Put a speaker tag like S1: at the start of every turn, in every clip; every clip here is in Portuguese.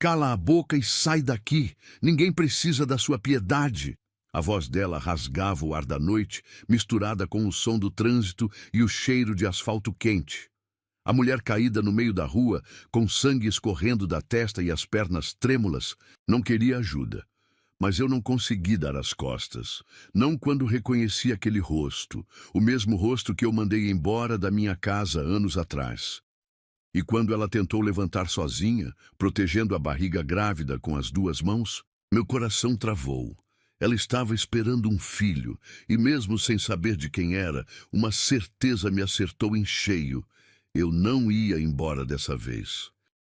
S1: Cala a boca e sai daqui. Ninguém precisa da sua piedade. A voz dela rasgava o ar da noite, misturada com o som do trânsito e o cheiro de asfalto quente. A mulher caída no meio da rua, com sangue escorrendo da testa e as pernas trêmulas, não queria ajuda. Mas eu não consegui dar as costas. Não quando reconheci aquele rosto, o mesmo rosto que eu mandei embora da minha casa anos atrás. E quando ela tentou levantar sozinha, protegendo a barriga grávida com as duas mãos, meu coração travou. Ela estava esperando um filho, e mesmo sem saber de quem era, uma certeza me acertou em cheio. Eu não ia embora dessa vez.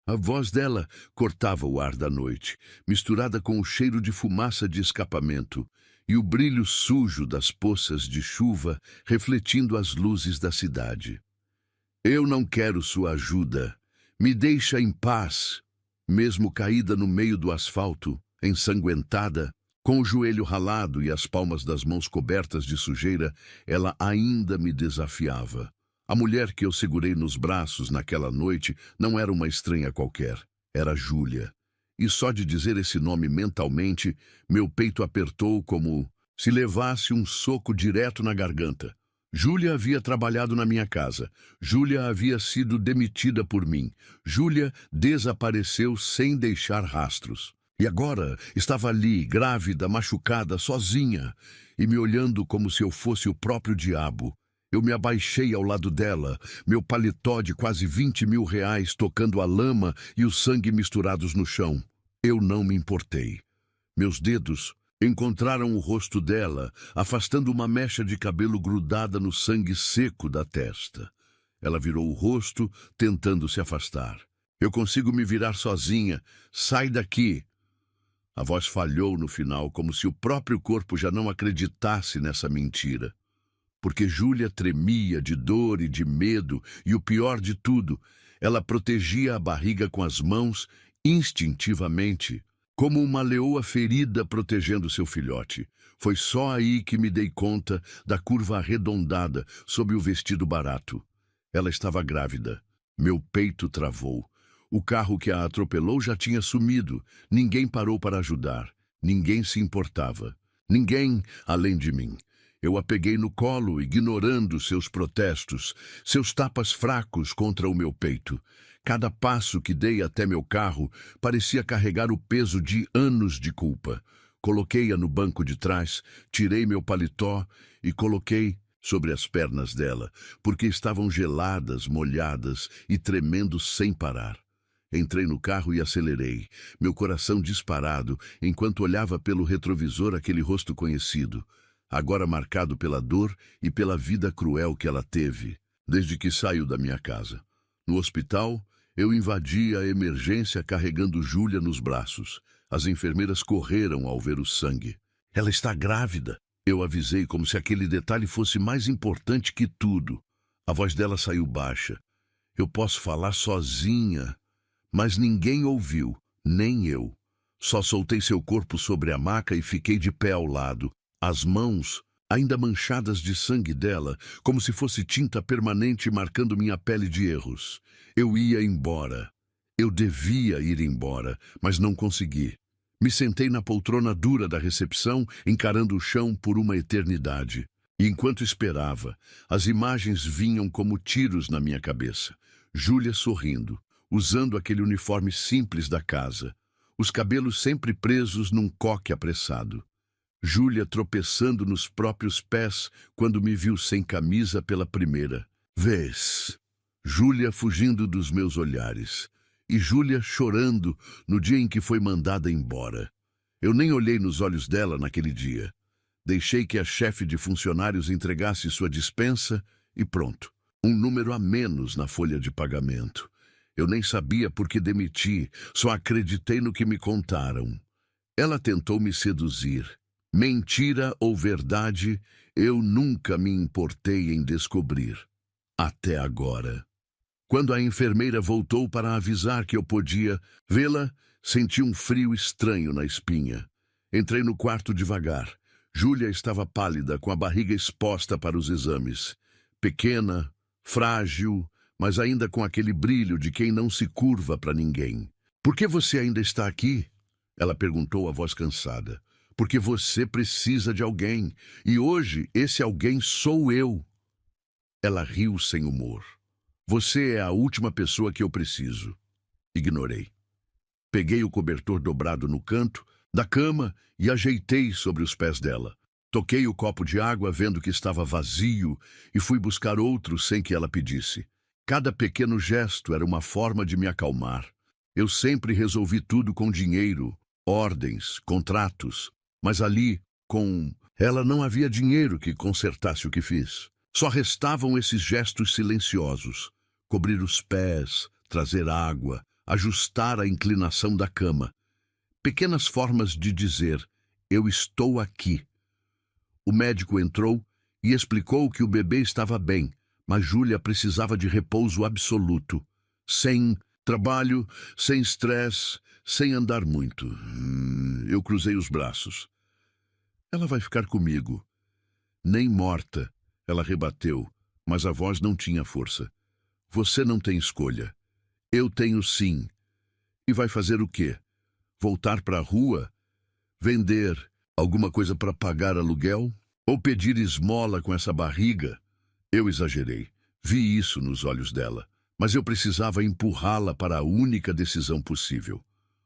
S1: A voz dela cortava o ar da noite, misturada com o cheiro de fumaça de escapamento, e o brilho sujo das poças de chuva refletindo as luzes da cidade. Eu não quero sua ajuda. Me deixa em paz. Mesmo caída no meio do asfalto, ensanguentada, com o joelho ralado e as palmas das mãos cobertas de sujeira, ela ainda me desafiava. A mulher que eu segurei nos braços naquela noite não era uma estranha qualquer. Era Júlia. E só de dizer esse nome mentalmente, meu peito apertou como se levasse um soco direto na garganta. Júlia havia trabalhado na minha casa. Júlia havia sido demitida por mim. Júlia desapareceu sem deixar rastros. E agora estava ali, grávida, machucada, sozinha, e me olhando como se eu fosse o próprio diabo. Eu me abaixei ao lado dela, meu paletó de quase 20 mil reais tocando a lama e o sangue misturados no chão. Eu não me importei. Meus dedos encontraram o rosto dela, afastando uma mecha de cabelo grudada no sangue seco da testa. Ela virou o rosto, tentando se afastar. Eu consigo me virar sozinha. Sai daqui! A voz falhou no final, como se o próprio corpo já não acreditasse nessa mentira. Porque Júlia tremia de dor e de medo, e o pior de tudo, ela protegia a barriga com as mãos, instintivamente, como uma leoa ferida protegendo seu filhote. Foi só aí que me dei conta da curva arredondada sob o vestido barato. Ela estava grávida. Meu peito travou. O carro que a atropelou já tinha sumido. Ninguém parou para ajudar. Ninguém se importava. Ninguém além de mim. Eu a peguei no colo, ignorando seus protestos, seus tapas fracos contra o meu peito. Cada passo que dei até meu carro parecia carregar o peso de anos de culpa. Coloquei-a no banco de trás, tirei meu paletó e coloquei sobre as pernas dela, porque estavam geladas, molhadas e tremendo sem parar. Entrei no carro e acelerei, meu coração disparado, enquanto olhava pelo retrovisor aquele rosto conhecido, agora marcado pela dor e pela vida cruel que ela teve, desde que saiu da minha casa. No hospital, eu invadi a emergência carregando Júlia nos braços. As enfermeiras correram ao ver o sangue. Ela está grávida. Eu avisei como se aquele detalhe fosse mais importante que tudo. A voz dela saiu baixa. Eu posso falar sozinha, mas ninguém ouviu, nem eu. Só soltei seu corpo sobre a maca e fiquei de pé ao lado. As mãos, ainda manchadas de sangue dela, como se fosse tinta permanente marcando minha pele de erros. Eu ia embora. Eu devia ir embora, mas não consegui. Me sentei na poltrona dura da recepção, encarando o chão por uma eternidade. E enquanto esperava, as imagens vinham como tiros na minha cabeça. Júlia sorrindo, usando aquele uniforme simples da casa, os cabelos sempre presos num coque apressado. Júlia tropeçando nos próprios pés quando me viu sem camisa pela primeira vez. Júlia fugindo dos meus olhares. E Júlia chorando no dia em que foi mandada embora. Eu nem olhei nos olhos dela naquele dia. Deixei que a chefe de funcionários entregasse sua dispensa e pronto. Um número a menos na folha de pagamento. Eu nem sabia por que demiti, só acreditei no que me contaram. Ela tentou me seduzir. Mentira ou verdade, eu nunca me importei em descobrir. Até agora. Quando a enfermeira voltou para avisar que eu podia vê-la, senti um frio estranho na espinha. Entrei no quarto devagar. Júlia estava pálida, com a barriga exposta para os exames. Pequena, frágil, mas ainda com aquele brilho de quem não se curva para ninguém. Por que você ainda está aqui? Ela perguntou a voz cansada. Porque você precisa de alguém, e hoje esse alguém sou eu. Ela riu sem humor. Você é a última pessoa que eu preciso. Ignorei. Peguei o cobertor dobrado no canto da cama e ajeitei sobre os pés dela. Toquei o copo de água vendo que estava vazio e fui buscar outro sem que ela pedisse. Cada pequeno gesto era uma forma de me acalmar. Eu sempre resolvi tudo com dinheiro, ordens, contratos, mas ali, com ela, não havia dinheiro que consertasse o que fiz. Só restavam esses gestos silenciosos. Cobrir os pés, trazer água, ajustar a inclinação da cama. Pequenas formas de dizer, eu estou aqui. O médico entrou e explicou que o bebê estava bem, mas Júlia precisava de repouso absoluto. Sem trabalho, sem estresse, sem andar muito. Eu cruzei os braços. Ela vai ficar comigo. Nem morta, ela rebateu, mas a voz não tinha força. Você não tem escolha. Eu tenho sim. E vai fazer o quê? Voltar para a rua? Vender alguma coisa para pagar aluguel? Ou pedir esmola com essa barriga? Eu exagerei. Vi isso nos olhos dela. Mas eu precisava empurrá-la para a única decisão possível.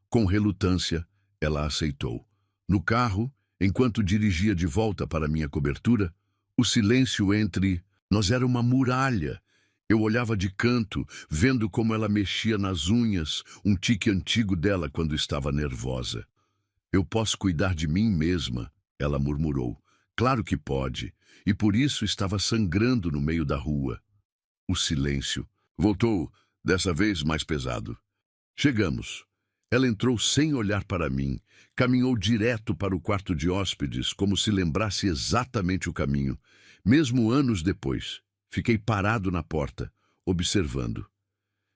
S1: Com relutância, ela aceitou. No carro, enquanto dirigia de volta para minha cobertura, o silêncio entre nós era uma muralha. Eu olhava de canto, vendo como ela mexia nas unhas, um tique antigo dela quando estava nervosa. Eu posso cuidar de mim mesma, ela murmurou. Claro que pode, e por isso estava sangrando no meio da rua. O silêncio voltou, dessa vez mais pesado. Chegamos. Ela entrou sem olhar para mim, caminhou direto para o quarto de hóspedes, como se lembrasse exatamente o caminho. Mesmo anos depois, fiquei parado na porta, observando.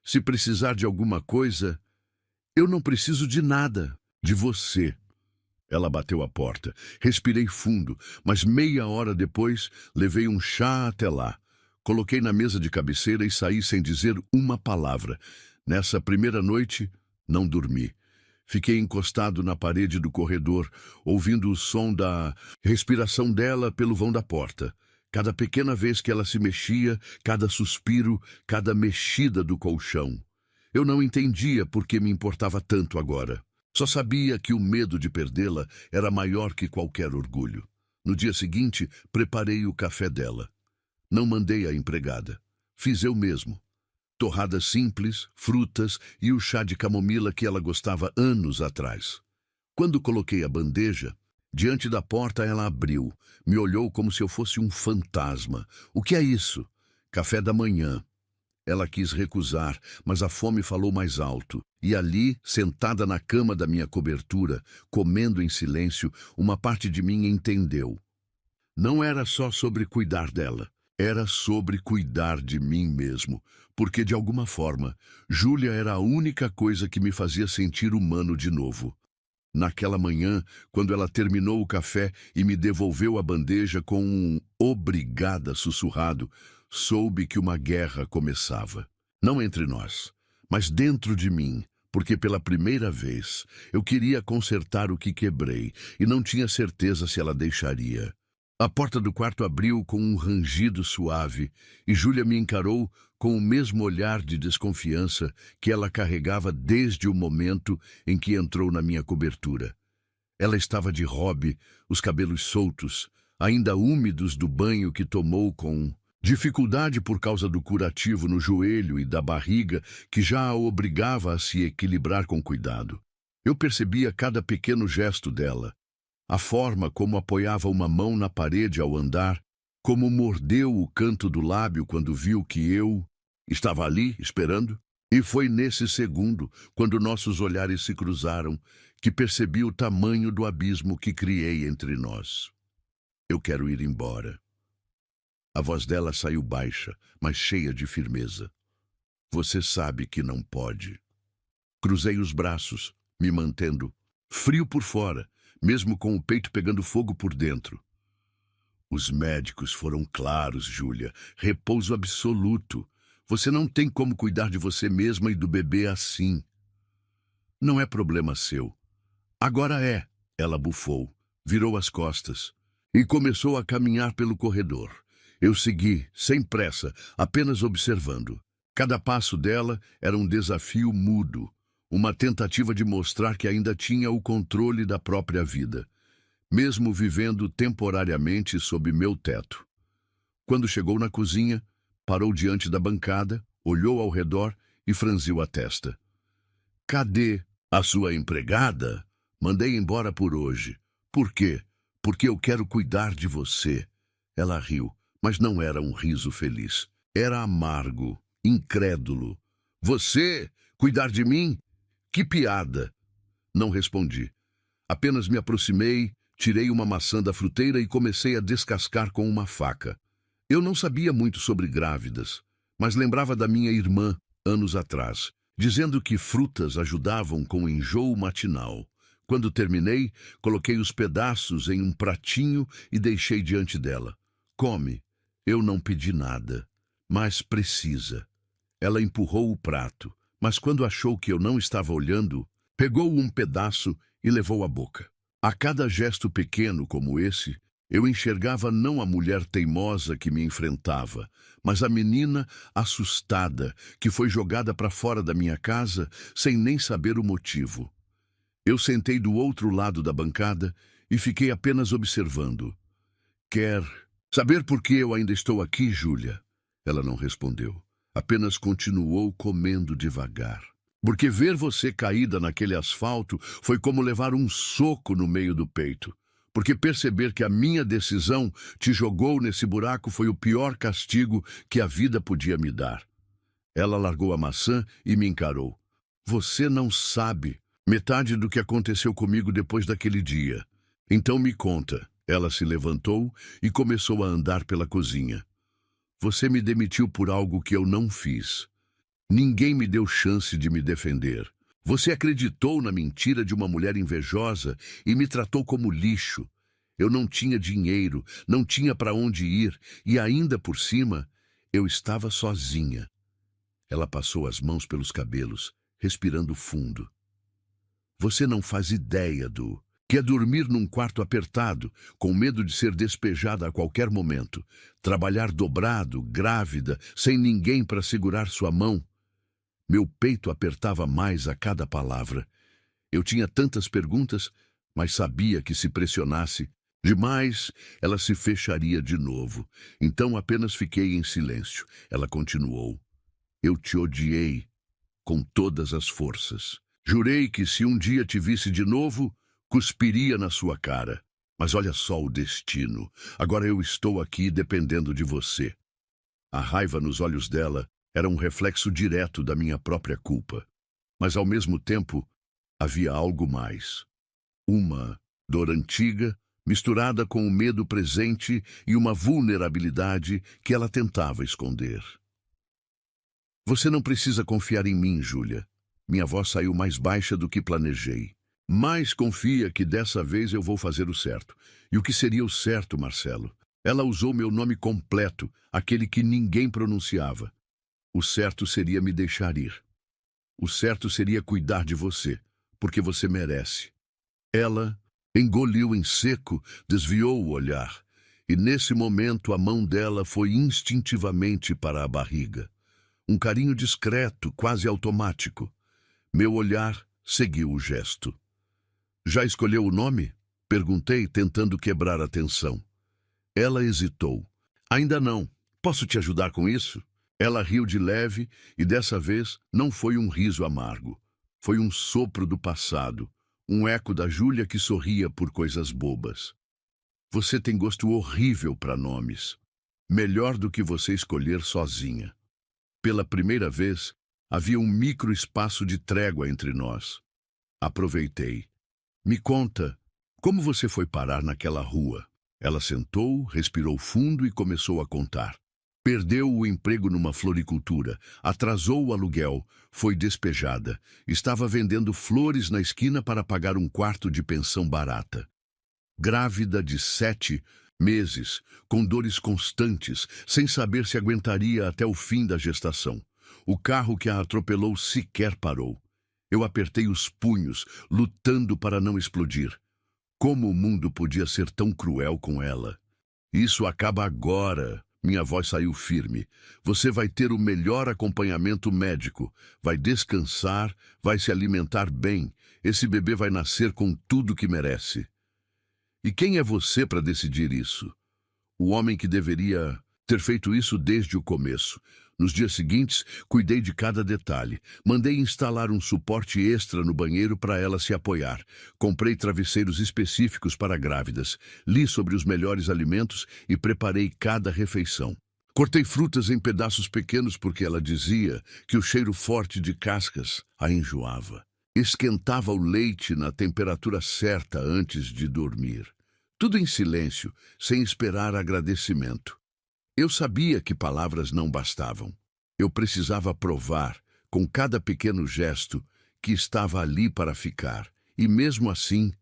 S1: Se precisar de alguma coisa, eu não preciso de nada, de você. Ela bateu a porta. Respirei fundo, mas meia hora depois, levei um chá até lá. Coloquei na mesa de cabeceira e saí sem dizer uma palavra. Nessa primeira noite, não dormi. Fiquei encostado na parede do corredor, ouvindo o som da respiração dela pelo vão da porta. Cada pequena vez que ela se mexia, cada suspiro, cada mexida do colchão. Eu não entendia por que me importava tanto agora. Só sabia que o medo de perdê-la era maior que qualquer orgulho. No dia seguinte, preparei o café dela. Não mandei a empregada. Fiz eu mesmo. Torradas simples, frutas e o chá de camomila que ela gostava anos atrás. Quando coloquei a bandeja, diante da porta ela abriu, me olhou como se eu fosse um fantasma. O que é isso? Café da manhã. Ela quis recusar, mas a fome falou mais alto. E ali, sentada na cama da minha cobertura, comendo em silêncio, uma parte de mim entendeu. Não era só sobre cuidar dela. Era sobre cuidar de mim mesmo, porque, de alguma forma, Júlia era a única coisa que me fazia sentir humano de novo. Naquela manhã, quando ela terminou o café e me devolveu a bandeja com um obrigada sussurrado, soube que uma guerra começava. Não entre nós, mas dentro de mim, porque pela primeira vez eu queria consertar o que quebrei e não tinha certeza se ela deixaria. A porta do quarto abriu com um rangido suave e Júlia me encarou com o mesmo olhar de desconfiança que ela carregava desde o momento em que entrou na minha cobertura. Ela estava de robe, os cabelos soltos, ainda úmidos do banho que tomou com dificuldade por causa do curativo no joelho e da barriga que já a obrigava a se equilibrar com cuidado. Eu percebia cada pequeno gesto dela. A forma como apoiava uma mão na parede ao andar, como mordeu o canto do lábio quando viu que eu estava ali, esperando. E foi nesse segundo, quando nossos olhares se cruzaram, que percebi o tamanho do abismo que criei entre nós. Eu quero ir embora. A voz dela saiu baixa, mas cheia de firmeza. Você sabe que não pode. Cruzei os braços, me mantendo frio por fora, mesmo com o peito pegando fogo por dentro. Os médicos foram claros, Júlia. Repouso absoluto. Você não tem como cuidar de você mesma e do bebê assim. Não é problema seu. Agora é, ela bufou, virou as costas e começou a caminhar pelo corredor. Eu segui, sem pressa, apenas observando. Cada passo dela era um desafio mudo, uma tentativa de mostrar que ainda tinha o controle da própria vida, mesmo vivendo temporariamente sob meu teto. Quando chegou na cozinha, parou diante da bancada, olhou ao redor e franziu a testa. Cadê a sua empregada? Mandei embora por hoje. Por quê? Porque eu quero cuidar de você. Ela riu, mas não era um riso feliz. Era amargo, incrédulo. Você? Cuidar de mim? Que piada! Não respondi. Apenas me aproximei, tirei uma maçã da fruteira e comecei a descascar com uma faca. Eu não sabia muito sobre grávidas, mas lembrava da minha irmã, anos atrás, dizendo que frutas ajudavam com o enjoo matinal. Quando terminei, coloquei os pedaços em um pratinho e deixei diante dela. Come. Eu não pedi nada, mas precisa. Ela empurrou o prato, mas quando achou que eu não estava olhando, pegou um pedaço e levou à boca. A cada gesto pequeno como esse, eu enxergava não a mulher teimosa que me enfrentava, mas a menina assustada que foi jogada para fora da minha casa sem nem saber o motivo. Eu sentei do outro lado da bancada e fiquei apenas observando. Quer saber por que eu ainda estou aqui, Júlia? Ela não respondeu. Apenas continuou comendo devagar. Porque ver você caída naquele asfalto foi como levar um soco no meio do peito. Porque perceber que a minha decisão te jogou nesse buraco foi o pior castigo que a vida podia me dar. Ela largou a maçã e me encarou. Você não sabe metade do que aconteceu comigo depois daquele dia. Então me conta. Ela se levantou e começou a andar pela cozinha. Você me demitiu por algo que eu não fiz. Ninguém me deu chance de me defender. Você acreditou na mentira de uma mulher invejosa e me tratou como lixo. Eu não tinha dinheiro, não tinha para onde ir e ainda por cima, eu estava sozinha. Ela passou as mãos pelos cabelos, respirando fundo. Você não faz ideia do que é dormir num quarto apertado, com medo de ser despejada a qualquer momento, trabalhar dobrado, grávida, sem ninguém para segurar sua mão. Meu peito apertava mais a cada palavra. Eu tinha tantas perguntas, mas sabia que se pressionasse demais, ela se fecharia de novo. Então apenas fiquei em silêncio. Ela continuou. Eu te odiei com todas as forças. Jurei que se um dia te visse de novo, cuspiria na sua cara. Mas olha só o destino. Agora eu estou aqui dependendo de você. A raiva nos olhos dela era um reflexo direto da minha própria culpa. Mas ao mesmo tempo, havia algo mais. Uma dor antiga, misturada com o medo presente e uma vulnerabilidade que ela tentava esconder. Você não precisa confiar em mim, Júlia. Minha voz saiu mais baixa do que planejei. Mas confia que dessa vez eu vou fazer o certo. E o que seria o certo, Marcelo? Ela usou meu nome completo, aquele que ninguém pronunciava. O certo seria me deixar ir. O certo seria cuidar de você, porque você merece. Ela engoliu em seco, desviou o olhar, e nesse momento a mão dela foi instintivamente para a barriga. Um carinho discreto, quase automático. Meu olhar seguiu o gesto. Já escolheu o nome? Perguntei, tentando quebrar a tensão. Ela hesitou. Ainda não. Posso te ajudar com isso? Ela riu de leve e dessa vez não foi um riso amargo. Foi um sopro do passado, um eco da Júlia que sorria por coisas bobas. Você tem gosto horrível para nomes. Melhor do que você escolher sozinha. Pela primeira vez, havia um micro espaço de trégua entre nós. Aproveitei. Me conta, como você foi parar naquela rua? Ela sentou, respirou fundo e começou a contar. Perdeu o emprego numa floricultura, atrasou o aluguel, foi despejada, estava vendendo flores na esquina para pagar um quarto de pensão barata. Grávida de 7 meses, com dores constantes, sem saber se aguentaria até o fim da gestação. O carro que a atropelou sequer parou. Eu apertei os punhos, lutando para não explodir. Como o mundo podia ser tão cruel com ela? Isso acaba agora. Minha voz saiu firme. Você vai ter o melhor acompanhamento médico. Vai descansar, vai se alimentar bem. Esse bebê vai nascer com tudo que merece. E quem é você para decidir isso? O homem que deveria ter feito isso desde o começo. Nos dias seguintes, cuidei de cada detalhe. Mandei instalar um suporte extra no banheiro para ela se apoiar. Comprei travesseiros específicos para grávidas. Li sobre os melhores alimentos e preparei cada refeição. Cortei frutas em pedaços pequenos porque ela dizia que o cheiro forte de cascas a enjoava. Esquentava o leite na temperatura certa antes de dormir. Tudo em silêncio, sem esperar agradecimento. Eu sabia que palavras não bastavam. Eu precisava provar, com cada pequeno gesto, que estava ali para ficar. E mesmo assim,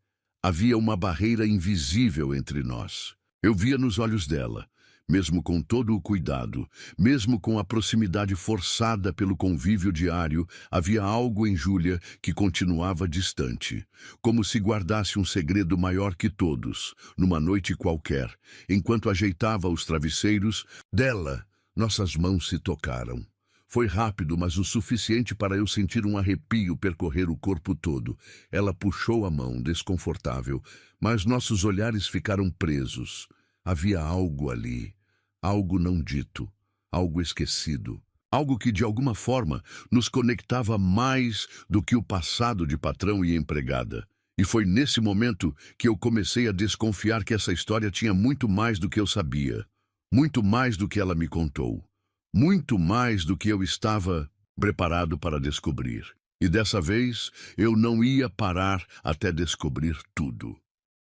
S1: havia uma barreira invisível entre nós. Eu via nos olhos dela, mesmo com todo o cuidado, mesmo com a proximidade forçada pelo convívio diário, havia algo em Júlia que continuava distante, como se guardasse um segredo maior que todos, numa noite qualquer, enquanto ajeitava os travesseiros dela, nossas mãos se tocaram. Foi rápido, mas o suficiente para eu sentir um arrepio percorrer o corpo todo. Ela puxou a mão, desconfortável, mas nossos olhares ficaram presos. Havia algo ali. Algo não dito, algo esquecido, algo que de alguma forma nos conectava mais do que o passado de patrão e empregada. E foi nesse momento que eu comecei a desconfiar que essa história tinha muito mais do que eu sabia, muito mais do que ela me contou, muito mais do que eu estava preparado para descobrir. E dessa vez eu não ia parar até descobrir tudo.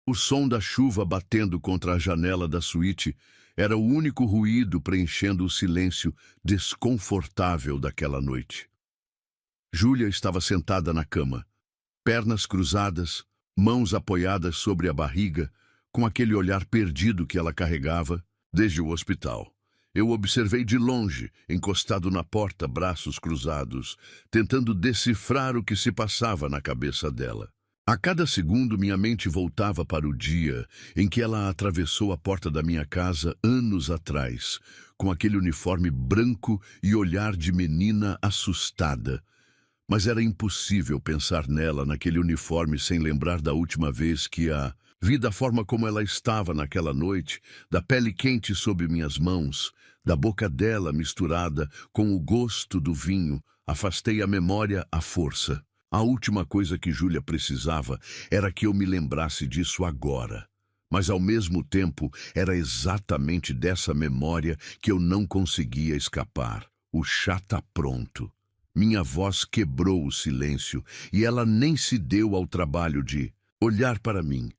S1: O som da chuva batendo contra a janela da suíte era o único ruído preenchendo o silêncio desconfortável daquela noite. Júlia estava sentada na cama, pernas cruzadas, mãos apoiadas sobre a barriga, com aquele olhar perdido que ela carregava desde o hospital. Eu observei de longe, encostado na porta, braços cruzados, tentando decifrar o que se passava na cabeça dela. A cada segundo, minha mente voltava para o dia em que ela atravessou a porta da minha casa anos atrás, com aquele uniforme branco e olhar de menina assustada. Mas era impossível pensar nela naquele uniforme sem lembrar da última vez que vi da forma como ela estava naquela noite, da pele quente sob minhas mãos, da boca dela misturada com o gosto do vinho. Afastei a memória à força. A última coisa que Júlia precisava era que eu me lembrasse disso agora. Mas, ao mesmo tempo, era exatamente dessa memória que eu não conseguia escapar. O chá tá pronto. Minha voz quebrou o silêncio e ela nem se deu ao trabalho de olhar para mim.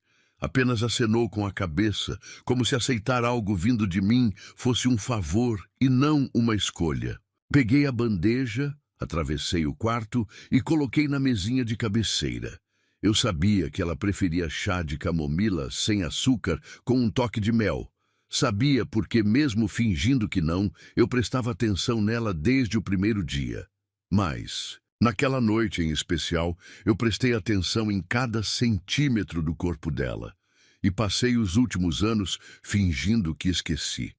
S1: Apenas acenou com a cabeça, como se aceitar algo vindo de mim fosse um favor e não uma escolha. Peguei a bandeja, atravessei o quarto e coloquei na mesinha de cabeceira. Eu sabia que ela preferia chá de camomila sem açúcar com um toque de mel. Sabia porque, mesmo fingindo que não, eu prestava atenção nela desde o primeiro dia. Mas, naquela noite em especial, eu prestei atenção em cada centímetro do corpo dela. E passei os últimos anos fingindo que esqueci.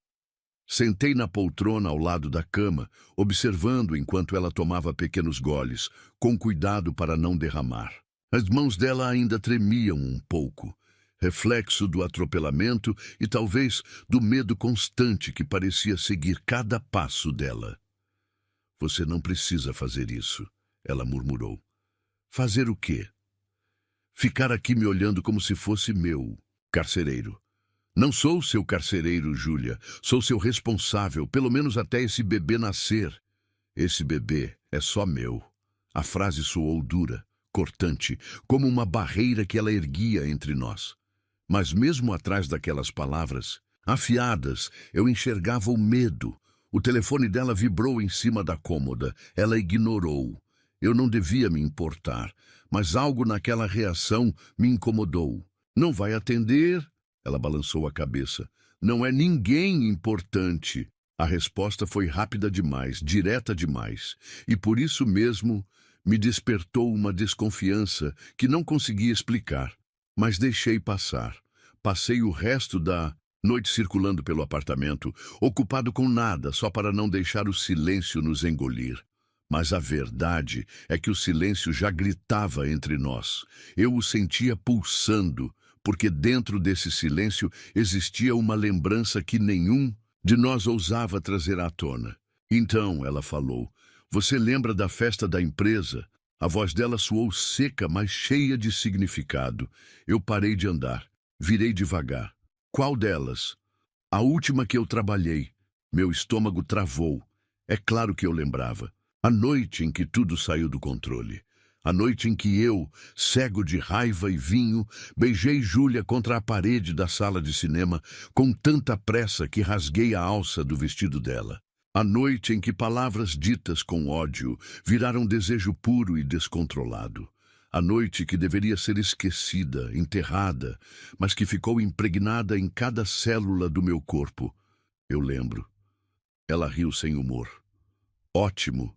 S1: Sentei na poltrona ao lado da cama, observando enquanto ela tomava pequenos goles, com cuidado para não derramar. As mãos dela ainda tremiam um pouco, reflexo do atropelamento e talvez do medo constante que parecia seguir cada passo dela. "Você não precisa fazer isso", ela murmurou. "Fazer o quê?" "Ficar aqui me olhando como se fosse meu carcereiro." "Não sou seu carcereiro, Júlia. Sou seu responsável, pelo menos até esse bebê nascer." "Esse bebê é só meu." A frase soou dura, cortante, como uma barreira que ela erguia entre nós. Mas mesmo atrás daquelas palavras, afiadas, eu enxergava o medo. O telefone dela vibrou em cima da cômoda. Ela ignorou. Eu não devia me importar, mas algo naquela reação me incomodou. "Não vai atender?" Ela balançou a cabeça. "Não é ninguém importante." A resposta foi rápida demais, direta demais. E por isso mesmo, me despertou uma desconfiança que não conseguia explicar, mas deixei passar. Passei o resto da noite circulando pelo apartamento, ocupado com nada, só para não deixar o silêncio nos engolir. Mas a verdade é que o silêncio já gritava entre nós. Eu o sentia pulsando, porque dentro desse silêncio existia uma lembrança que nenhum de nós ousava trazer à tona. Então ela falou: "Você lembra da festa da empresa?" A voz dela soou seca, mas cheia de significado. Eu parei de andar. Virei devagar. Qual delas? A última que eu trabalhei. Meu estômago travou. É claro que eu lembrava. A noite em que tudo saiu do controle. A noite em que eu, cego de raiva e vinho, beijei Júlia contra a parede da sala de cinema com tanta pressa que rasguei a alça do vestido dela. A noite em que palavras ditas com ódio viraram desejo puro e descontrolado. A noite que deveria ser esquecida, enterrada, mas que ficou impregnada em cada célula do meu corpo. Eu lembro. Ela riu sem humor. Ótimo,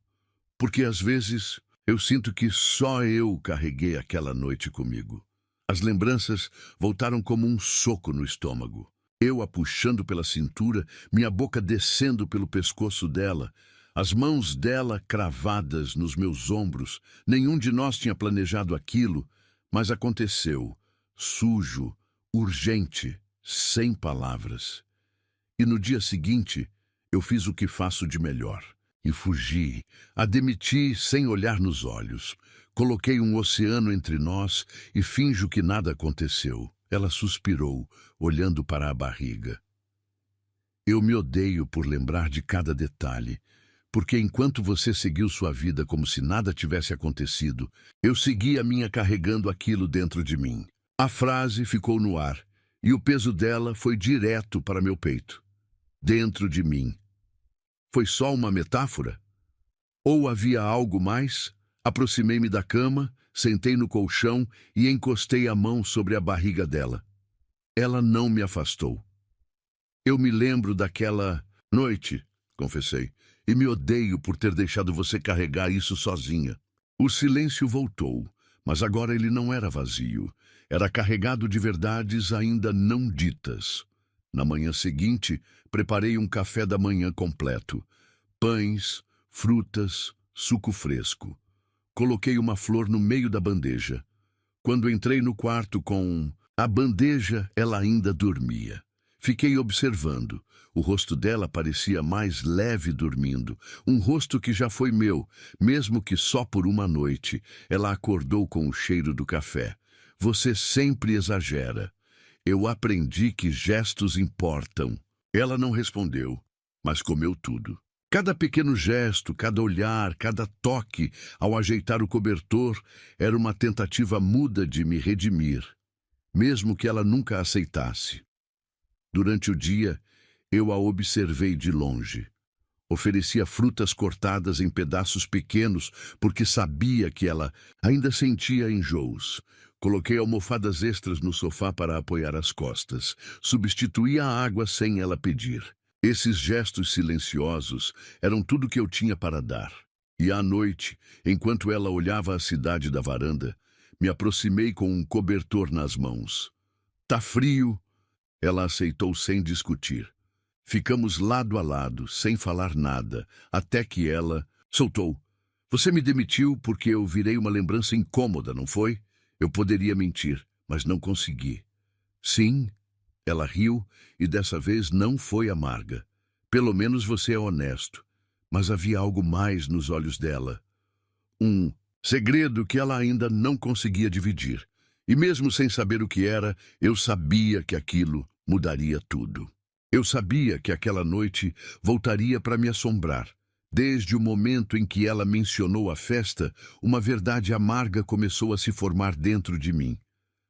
S1: porque às vezes eu sinto que só eu carreguei aquela noite comigo. As lembranças voltaram como um soco no estômago. Eu a puxando pela cintura, minha boca descendo pelo pescoço dela, as mãos dela cravadas nos meus ombros. Nenhum de nós tinha planejado aquilo, mas aconteceu, sujo, urgente, sem palavras. E no dia seguinte, eu fiz o que faço de melhor. E fugi, a demiti sem olhar nos olhos. Coloquei um oceano entre nós e finjo que nada aconteceu. Ela suspirou, olhando para a barriga. Eu me odeio por lembrar de cada detalhe, porque enquanto você seguiu sua vida como se nada tivesse acontecido, eu segui a minha carregando aquilo dentro de mim. A frase ficou no ar, e o peso dela foi direto para meu peito. Dentro de mim. Foi só uma metáfora? Ou havia algo mais? Aproximei-me da cama, sentei no colchão e encostei a mão sobre a barriga dela. Ela não me afastou. Eu me lembro daquela noite, confessei, e me odeio por ter deixado você carregar isso sozinha. O silêncio voltou, mas agora ele não era vazio. Era carregado de verdades ainda não ditas. Na manhã seguinte, preparei um café da manhã completo. Pães, frutas, suco fresco. Coloquei uma flor no meio da bandeja. Quando entrei no quarto com a bandeja, ela ainda dormia. Fiquei observando. O rosto dela parecia mais leve dormindo. Um rosto que já foi meu, mesmo que só por uma noite. Ela acordou com o cheiro do café. Você sempre exagera. Eu aprendi que gestos importam. Ela não respondeu, mas comeu tudo. Cada pequeno gesto, cada olhar, cada toque ao ajeitar o cobertor era uma tentativa muda de me redimir, mesmo que ela nunca aceitasse. Durante o dia, eu a observei de longe. Oferecia frutas cortadas em pedaços pequenos porque sabia que ela ainda sentia enjoos. Coloquei almofadas extras no sofá para apoiar as costas. Substituí a água sem ela pedir. Esses gestos silenciosos eram tudo que eu tinha para dar. E à noite, enquanto ela olhava a cidade da varanda, me aproximei com um cobertor nas mãos. Tá frio? Ela aceitou sem discutir. Ficamos lado a lado, sem falar nada, até que ela soltou. Você me demitiu porque eu virei uma lembrança incômoda, não foi? Eu poderia mentir, mas não consegui. Sim, ela riu e dessa vez não foi amarga. Pelo menos você é honesto. Mas havia algo mais nos olhos dela. Um segredo que ela ainda não conseguia dividir. E mesmo sem saber o que era, eu sabia que aquilo mudaria tudo. Eu sabia que aquela noite voltaria para me assombrar. Desde o momento em que ela mencionou a festa, uma verdade amarga começou a se formar dentro de mim.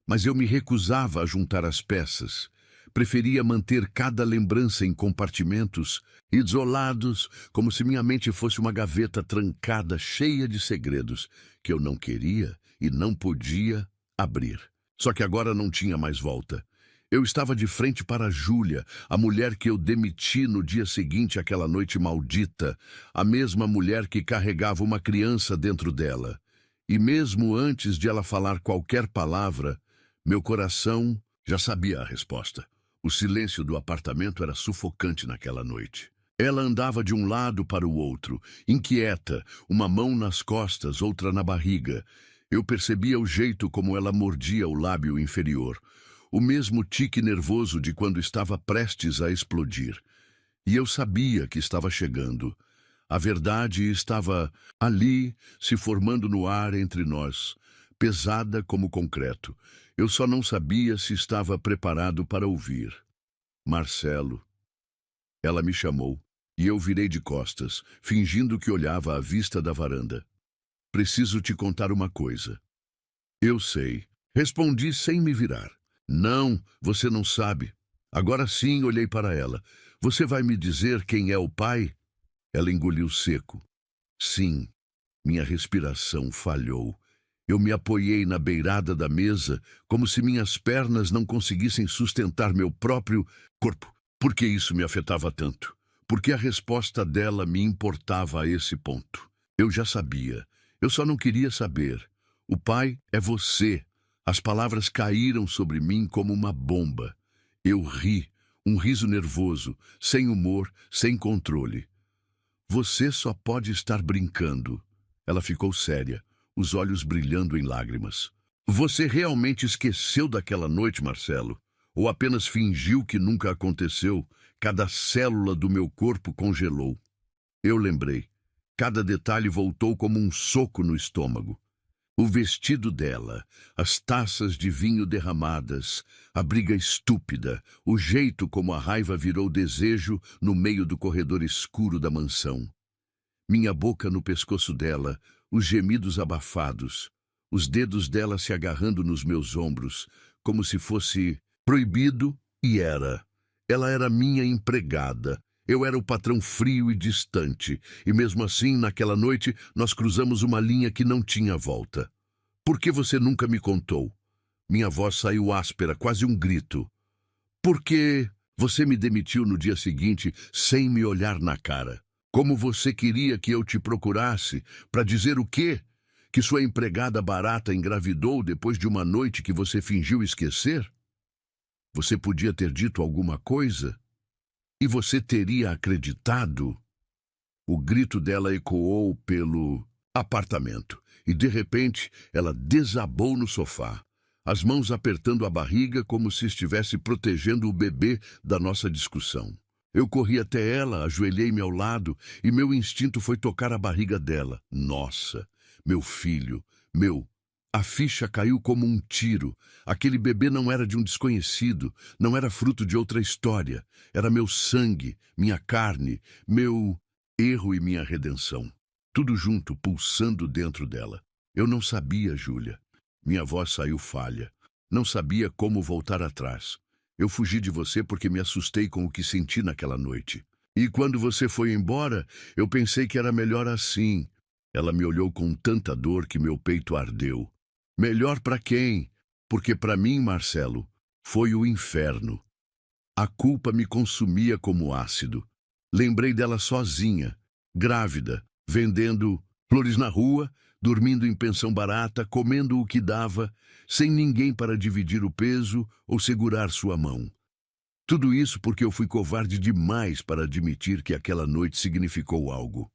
S1: Mas eu me recusava a juntar as peças. Preferia manter cada lembrança em compartimentos isolados, como se minha mente fosse uma gaveta trancada, cheia de segredos, que eu não queria e não podia abrir. Só que agora não tinha mais volta. Eu estava de frente para Júlia, a mulher que eu demiti no dia seguinte àquela noite maldita, a mesma mulher que carregava uma criança dentro dela. E mesmo antes de ela falar qualquer palavra, meu coração já sabia a resposta. O silêncio do apartamento era sufocante naquela noite. Ela andava de um lado para o outro, inquieta, uma mão nas costas, outra na barriga. Eu percebia o jeito como ela mordia o lábio inferior, o mesmo tique nervoso de quando estava prestes a explodir. E eu sabia que estava chegando. A verdade estava ali, se formando no ar entre nós, pesada como concreto. Eu só não sabia se estava preparado para ouvir. Marcelo. Ela me chamou, e eu virei de costas, fingindo que olhava à vista da varanda. Preciso te contar uma coisa. Eu sei. Respondi sem me virar. Não, você não sabe. Agora sim, olhei para ela. Você vai me dizer quem é o pai? Ela engoliu seco. Sim. Minha respiração falhou. Eu me apoiei na beirada da mesa, como se minhas pernas não conseguissem sustentar meu próprio corpo. Por que isso me afetava tanto? Porque a resposta dela me importava a esse ponto. Eu já sabia. Eu só não queria saber. O pai é você. As palavras caíram sobre mim como uma bomba. Eu ri, um riso nervoso, sem humor, sem controle. Você só pode estar brincando. Ela ficou séria, os olhos brilhando em lágrimas. Você realmente esqueceu daquela noite, Marcelo? Ou apenas fingiu que nunca aconteceu? Cada célula do meu corpo congelou. Eu lembrei. Cada detalhe voltou como um soco no estômago. O vestido dela, as taças de vinho derramadas, a briga estúpida, o jeito como a raiva virou desejo no meio do corredor escuro da mansão. Minha boca no pescoço dela, os gemidos abafados, os dedos dela se agarrando nos meus ombros, como se fosse proibido, e era. Ela era minha empregada. Eu era o patrão frio e distante, e mesmo assim, naquela noite, nós cruzamos uma linha que não tinha volta. Por que você nunca me contou? Minha voz saiu áspera, quase um grito. Porque você me demitiu no dia seguinte sem me olhar na cara. Como você queria que eu te procurasse? Para dizer o quê? Que sua empregada barata engravidou depois de uma noite que você fingiu esquecer? Você podia ter dito alguma coisa? E você teria acreditado? O grito dela ecoou pelo apartamento, e de repente ela desabou no sofá, as mãos apertando a barriga como se estivesse protegendo o bebê da nossa discussão. Eu corri até ela, ajoelhei-me ao lado, e meu instinto foi tocar a barriga dela. Nossa, meu filho, meu... A ficha caiu como um tiro. Aquele bebê não era de um desconhecido, não era fruto de outra história. Era meu sangue, minha carne, meu erro e minha redenção. Tudo junto, pulsando dentro dela. Eu não sabia, Júlia. Minha voz saiu falha. Não sabia como voltar atrás. Eu fugi de você porque me assustei com o que senti naquela noite. E quando você foi embora, eu pensei que era melhor assim. Ela me olhou com tanta dor que meu peito ardeu. Melhor para quem? Porque para mim, Marcelo, foi o inferno. A culpa me consumia como ácido. Lembrei dela sozinha, grávida, vendendo flores na rua, dormindo em pensão barata, comendo o que dava, sem ninguém para dividir o peso ou segurar sua mão. Tudo isso porque eu fui covarde demais para admitir que aquela noite significou algo.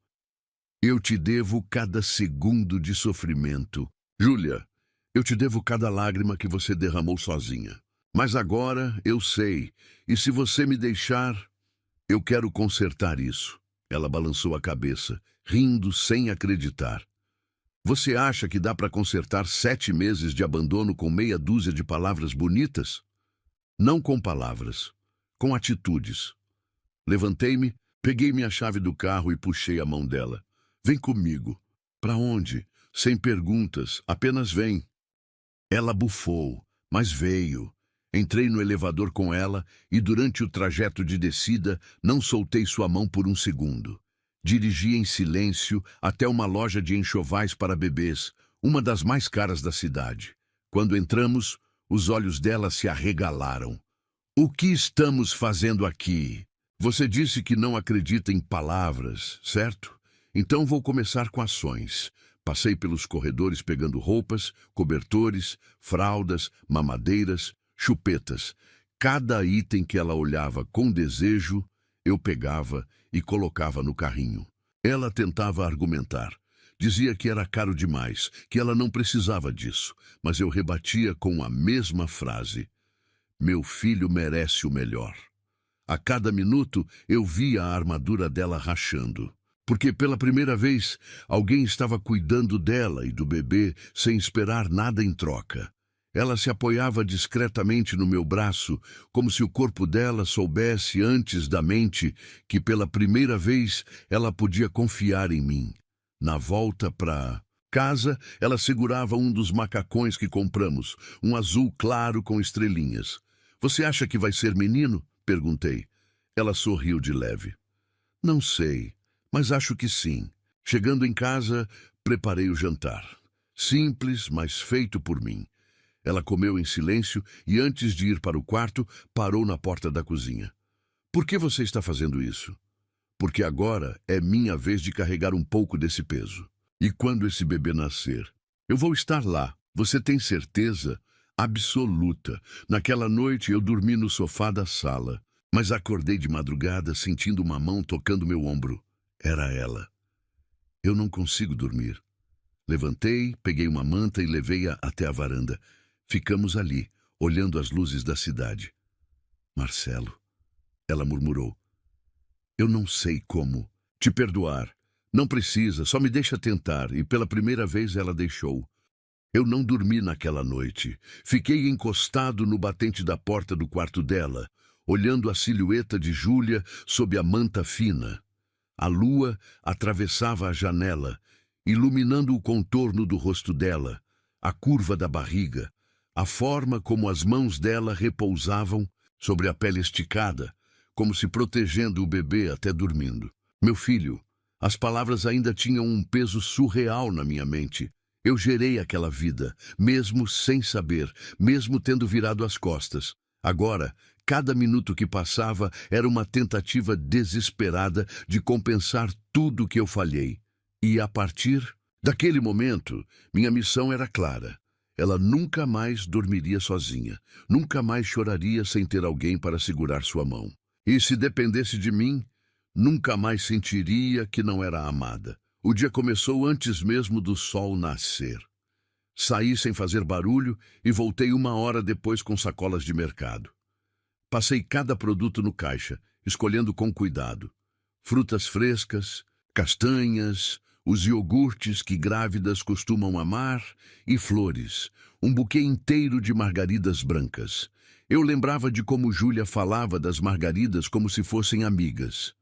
S1: Eu te devo cada segundo de sofrimento. Júlia, eu te devo cada lágrima que você derramou sozinha. Mas agora eu sei, e se você me deixar, eu quero consertar isso. Ela balançou a cabeça, rindo sem acreditar. Você acha que dá para consertar 7 meses de abandono com meia dúzia de palavras bonitas? Não com palavras, com atitudes. Levantei-me, peguei minha chave do carro e puxei a mão dela. Vem comigo. Para onde? Sem perguntas, apenas vem. Ela bufou, mas veio. Entrei no elevador com ela e durante o trajeto de descida não soltei sua mão por um segundo. Dirigi em silêncio até uma loja de enxovais para bebês, uma das mais caras da cidade. Quando entramos, os olhos dela se arregalaram. O que estamos fazendo aqui? Você disse que não acredita em palavras, certo? Então vou começar com ações. Passei pelos corredores pegando roupas, cobertores, fraldas, mamadeiras, chupetas. Cada item que ela olhava com desejo, eu pegava e colocava no carrinho. Ela tentava argumentar. Dizia que era caro demais, que ela não precisava disso, mas eu rebatia com a mesma frase: meu filho merece o melhor. A cada minuto eu via a armadura dela rachando, porque pela primeira vez alguém estava cuidando dela e do bebê sem esperar nada em troca. Ela se apoiava discretamente no meu braço, como se o corpo dela soubesse antes da mente que pela primeira vez ela podia confiar em mim. Na volta para casa, ela segurava um dos macacões que compramos, um azul claro com estrelinhas. Você acha que vai ser menino? Perguntei. Ela sorriu de leve. Não sei, mas acho que sim. Chegando em casa, preparei o jantar. Simples, mas feito por mim. Ela comeu em silêncio e, antes de ir para o quarto, parou na porta da cozinha. Por que você está fazendo isso? Porque agora é minha vez de carregar um pouco desse peso. E quando esse bebê nascer? Eu vou estar lá. Você tem certeza? Absoluta. Naquela noite eu dormi no sofá da sala, mas acordei de madrugada sentindo uma mão tocando meu ombro. Era ela. Eu não consigo dormir. Levantei, peguei uma manta e levei-a até a varanda. Ficamos ali, olhando as luzes da cidade. Marcelo, ela murmurou. Eu não sei como te perdoar. Não precisa, só me deixa tentar. E pela primeira vez ela deixou. Eu não dormi naquela noite. Fiquei encostado no batente da porta do quarto dela, olhando a silhueta de Júlia sob a manta fina. A lua atravessava a janela, iluminando o contorno do rosto dela, a curva da barriga, a forma como as mãos dela repousavam sobre a pele esticada, como se protegendo o bebê até dormindo. Meu filho, as palavras ainda tinham um peso surreal na minha mente. Eu gerei aquela vida, mesmo sem saber, mesmo tendo virado as costas. Agora, cada minuto que passava era uma tentativa desesperada de compensar tudo o que eu falhei. E a partir daquele momento, minha missão era clara. Ela nunca mais dormiria sozinha, nunca mais choraria sem ter alguém para segurar sua mão. E se dependesse de mim, nunca mais sentiria que não era amada. O dia começou antes mesmo do sol nascer. Saí sem fazer barulho e voltei 1 hora depois com sacolas de mercado. Passei cada produto no caixa, escolhendo com cuidado. Frutas frescas, castanhas, os iogurtes que grávidas costumam amar e flores, um buquê inteiro de margaridas brancas. Eu lembrava de como Júlia falava das margaridas como se fossem amigas.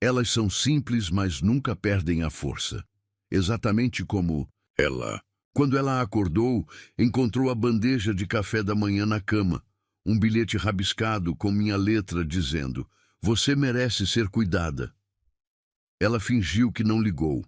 S1: Elas são simples, mas nunca perdem a força. Exatamente como ela. Quando ela acordou, encontrou a bandeja de café da manhã na cama. Um bilhete rabiscado com minha letra dizendo: "Você merece ser cuidada." Ela fingiu que não ligou,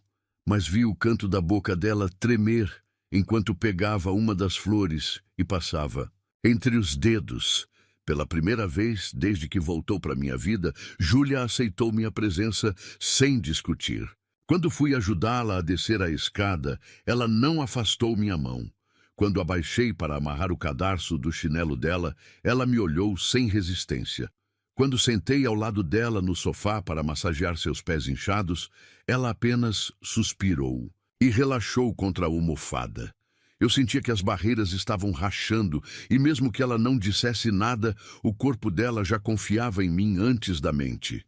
S1: mas vi o canto da boca dela tremer enquanto pegava uma das flores e passava entre os dedos. Pela primeira vez, desde que voltou para minha vida, Júlia aceitou minha presença sem discutir. Quando fui ajudá-la a descer a escada, ela não afastou minha mão. Quando abaixei para amarrar o cadarço do chinelo dela, ela me olhou sem resistência. Quando sentei ao lado dela no sofá para massagear seus pés inchados, ela apenas suspirou e relaxou contra a almofada. Eu sentia que as barreiras estavam rachando e mesmo que ela não dissesse nada, o corpo dela já confiava em mim antes da mente.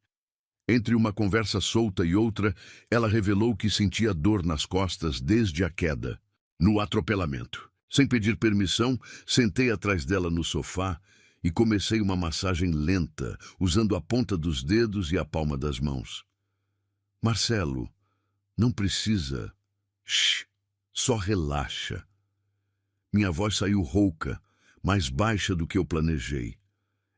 S1: Entre uma conversa solta e outra, ela revelou que sentia dor nas costas desde a queda, no atropelamento. Sem pedir permissão, sentei atrás dela no sofá e comecei uma massagem lenta, usando a ponta dos dedos e a palma das mãos. Marcelo, não precisa. Shh, só relaxa. Minha voz saiu rouca, mais baixa do que eu planejei.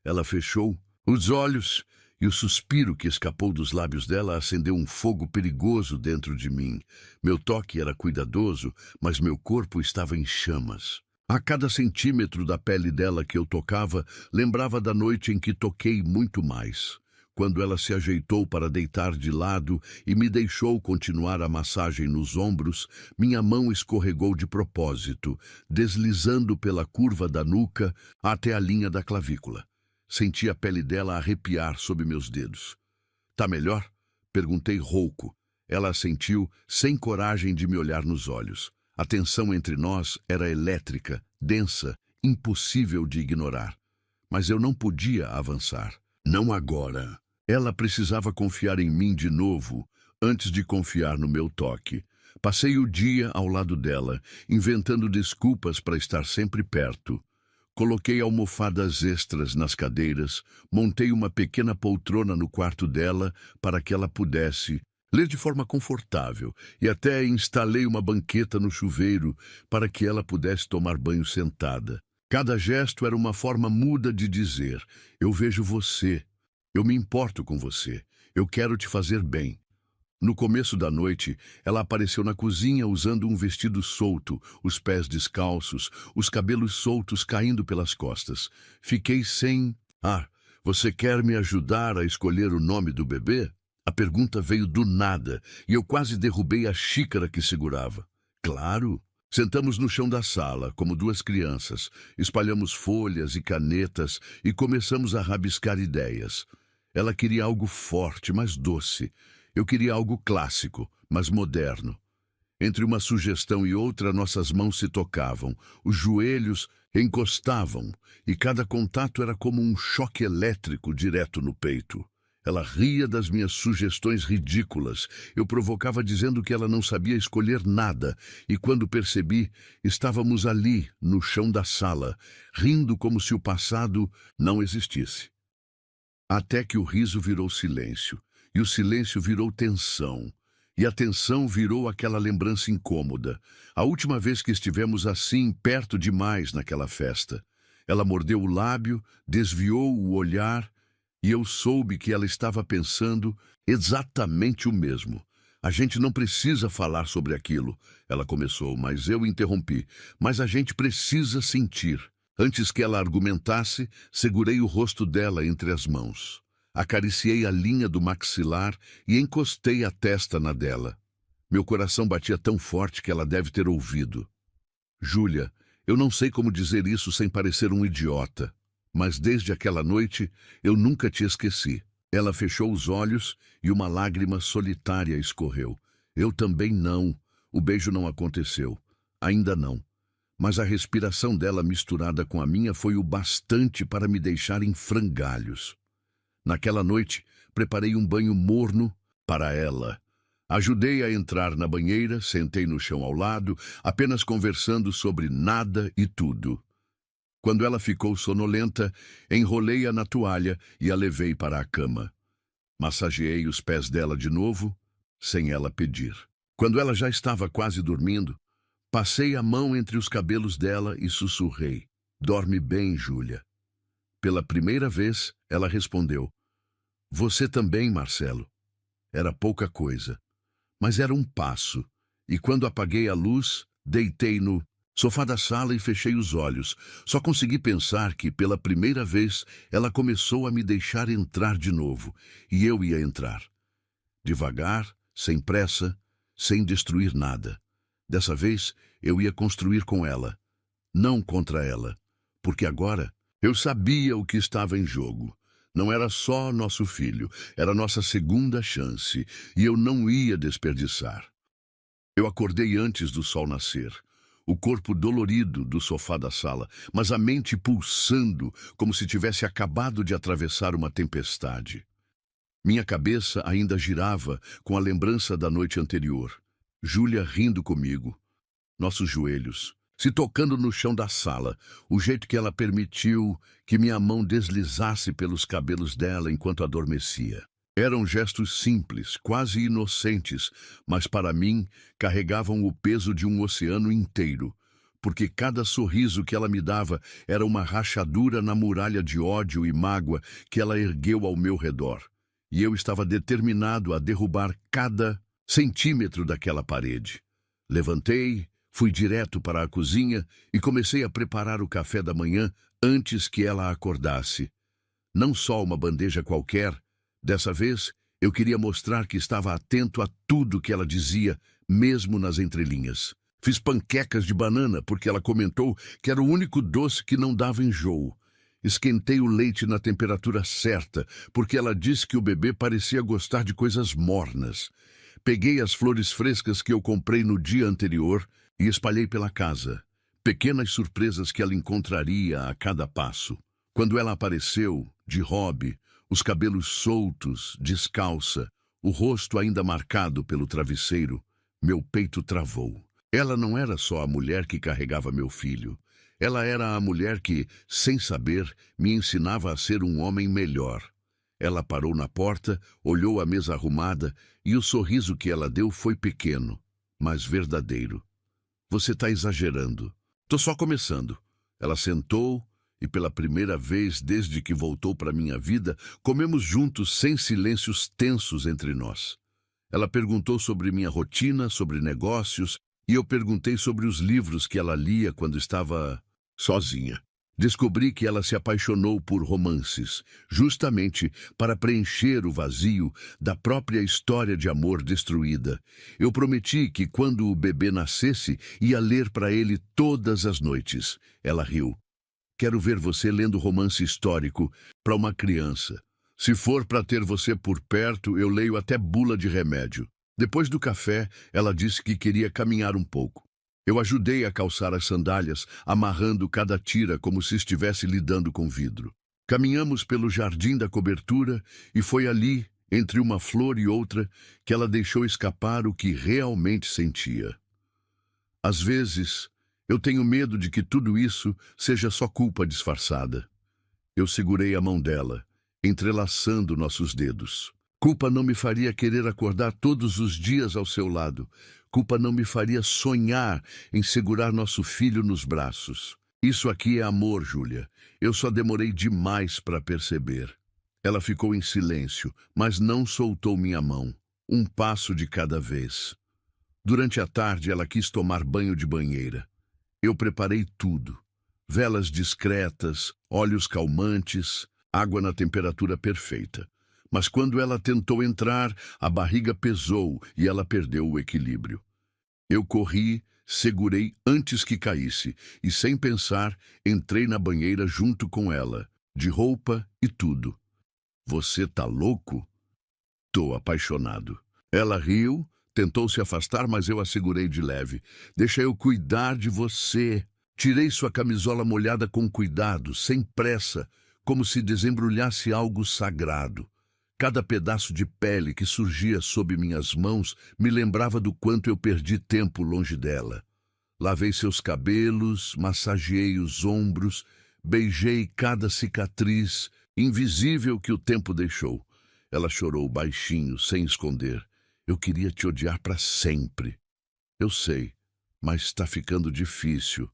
S1: Ela fechou os olhos e o suspiro que escapou dos lábios dela acendeu um fogo perigoso dentro de mim. Meu toque era cuidadoso, mas meu corpo estava em chamas. A cada centímetro da pele dela que eu tocava, lembrava da noite em que toquei muito mais. Quando ela se ajeitou para deitar de lado e me deixou continuar a massagem nos ombros, minha mão escorregou de propósito, deslizando pela curva da nuca até a linha da clavícula. Senti a pele dela arrepiar sob meus dedos. "Tá melhor?" Perguntei rouco. Ela assentiu, sem coragem de me olhar nos olhos. A tensão entre nós era elétrica, densa, impossível de ignorar. Mas eu não podia avançar. Não agora. Ela precisava confiar em mim de novo, antes de confiar no meu toque. Passei o dia ao lado dela, inventando desculpas para estar sempre perto. Coloquei almofadas extras nas cadeiras, montei uma pequena poltrona no quarto dela para que ela pudesse ler de forma confortável e até instalei uma banqueta no chuveiro para que ela pudesse tomar banho sentada. Cada gesto era uma forma muda de dizer: eu vejo você, eu me importo com você, eu quero te fazer bem. No começo da noite, ela apareceu na cozinha usando um vestido solto, os pés descalços, os cabelos soltos caindo pelas costas. Fiquei sem... "Ah, você quer me ajudar a escolher o nome do bebê?" A pergunta veio do nada e eu quase derrubei a xícara que segurava. "Claro." Sentamos no chão da sala, como duas crianças, espalhamos folhas e canetas e começamos a rabiscar ideias. Ela queria algo forte, mas doce. Eu queria algo clássico, mas moderno. Entre uma sugestão e outra, nossas mãos se tocavam, os joelhos encostavam, e cada contato era como um choque elétrico direto no peito. Ela ria das minhas sugestões ridículas. Eu provocava dizendo que ela não sabia escolher nada, e quando percebi, estávamos ali, no chão da sala, rindo como se o passado não existisse. Até que o riso virou silêncio. E o silêncio virou tensão. E a tensão virou aquela lembrança incômoda. A última vez que estivemos assim, perto demais naquela festa. Ela mordeu o lábio, desviou o olhar, e eu soube que ela estava pensando exatamente o mesmo. "A gente não precisa falar sobre aquilo", ela começou, mas eu interrompi. "Mas a gente precisa sentir." Antes que ela argumentasse, segurei o rosto dela entre as mãos. Acariciei a linha do maxilar e encostei a testa na dela. Meu coração batia tão forte que ela deve ter ouvido. "Júlia, eu não sei como dizer isso sem parecer um idiota, mas desde aquela noite eu nunca te esqueci." Ela fechou os olhos e uma lágrima solitária escorreu. "Eu também não." O beijo não aconteceu. Ainda não. Mas a respiração dela misturada com a minha foi o bastante para me deixar em frangalhos. Naquela noite, preparei um banho morno para ela. Ajudei a entrar na banheira, sentei no chão ao lado, apenas conversando sobre nada e tudo. Quando ela ficou sonolenta, enrolei-a na toalha e a levei para a cama. Massageei os pés dela de novo, sem ela pedir. Quando ela já estava quase dormindo, passei a mão entre os cabelos dela e sussurrei: "Dorme bem, Júlia." Pela primeira vez, ela respondeu: "Você também, Marcelo." Era pouca coisa, mas era um passo, e quando apaguei a luz, deitei no sofá da sala e fechei os olhos. Só consegui pensar que, pela primeira vez, ela começou a me deixar entrar de novo, e eu ia entrar. Devagar, sem pressa, sem destruir nada. Dessa vez, eu ia construir com ela, não contra ela, porque agora eu sabia o que estava em jogo. Não era só nosso filho, era nossa segunda chance, e eu não ia desperdiçar. Eu acordei antes do sol nascer, o corpo dolorido do sofá da sala, mas a mente pulsando como se tivesse acabado de atravessar uma tempestade. Minha cabeça ainda girava com a lembrança da noite anterior. Júlia rindo comigo, nossos joelhos se tocando no chão da sala, o jeito que ela permitiu que minha mão deslizasse pelos cabelos dela enquanto adormecia. Eram gestos simples, quase inocentes, mas para mim carregavam o peso de um oceano inteiro, porque cada sorriso que ela me dava era uma rachadura na muralha de ódio e mágoa que ela ergueu ao meu redor. E eu estava determinado a derrubar cada centímetro daquela parede. Levantei, fui direto para a cozinha e comecei a preparar o café da manhã antes que ela acordasse. Não só uma bandeja qualquer, Dessa vez, eu queria mostrar que estava atento a tudo que ela dizia, mesmo nas entrelinhas. Fiz panquecas de banana porque ela comentou que era o único doce que não dava enjoo. Esquentei o leite na temperatura certa, porque ela disse que o bebê parecia gostar de coisas mornas. Peguei as flores frescas que eu comprei no dia anterior e espalhei pela casa. Pequenas surpresas que ela encontraria a cada passo. Quando ela apareceu, de hobby, os cabelos soltos, descalça, o rosto ainda marcado pelo travesseiro, meu peito travou. Ela não era só a mulher que carregava meu filho. Ela era a mulher que, sem saber, me ensinava a ser um homem melhor. Ela parou na porta, olhou a mesa arrumada e o sorriso que ela deu foi pequeno, mas verdadeiro. Você está exagerando. Tô só começando. Ela sentou e, pela primeira vez desde que voltou para minha vida, comemos juntos sem silêncios tensos entre nós. Ela perguntou sobre minha rotina, sobre negócios, e eu perguntei sobre os livros que ela lia quando estava sozinha. Descobri que ela se apaixonou por romances, justamente para preencher o vazio da própria história de amor destruída. Eu prometi que, quando o bebê nascesse, ia ler para ele todas as noites. Ela riu. Quero ver você lendo romance histórico para uma criança. Se for para ter você por perto, eu leio até bula de remédio. Depois do café, ela disse que queria caminhar um pouco. Eu ajudei a calçar as sandálias, amarrando cada tira como se estivesse lidando com vidro. Caminhamos pelo jardim da cobertura e foi ali, entre uma flor e outra, que ela deixou escapar o que realmente sentia. Às vezes, eu tenho medo de que tudo isso seja só culpa disfarçada. Eu segurei a mão dela, entrelaçando nossos dedos. Culpa não me faria querer acordar todos os dias ao seu lado. Culpa não me faria sonhar em segurar nosso filho nos braços. Isso aqui é amor, Júlia. Eu só demorei demais para perceber. Ela ficou em silêncio, mas não soltou minha mão. Um passo de cada vez. Durante a tarde, ela quis tomar banho de banheira. Eu preparei tudo. Velas discretas, óleos calmantes, água na temperatura perfeita. Mas quando ela tentou entrar, a barriga pesou e ela perdeu o equilíbrio. Eu corri, segurei antes que caísse e, sem pensar, entrei na banheira junto com ela, de roupa e tudo. Você tá louco? Tô apaixonado. Ela riu, tentou se afastar, mas eu a segurei de leve. Deixa eu cuidar de você. Tirei sua camisola molhada com cuidado, sem pressa, como se desembrulhasse algo sagrado. Cada pedaço de pele que surgia sob minhas mãos me lembrava do quanto eu perdi tempo longe dela. Lavei seus cabelos, massageei os ombros, beijei cada cicatriz invisível que o tempo deixou. Ela chorou baixinho, sem esconder. Eu queria te odiar para sempre. Eu sei, mas está ficando difícil.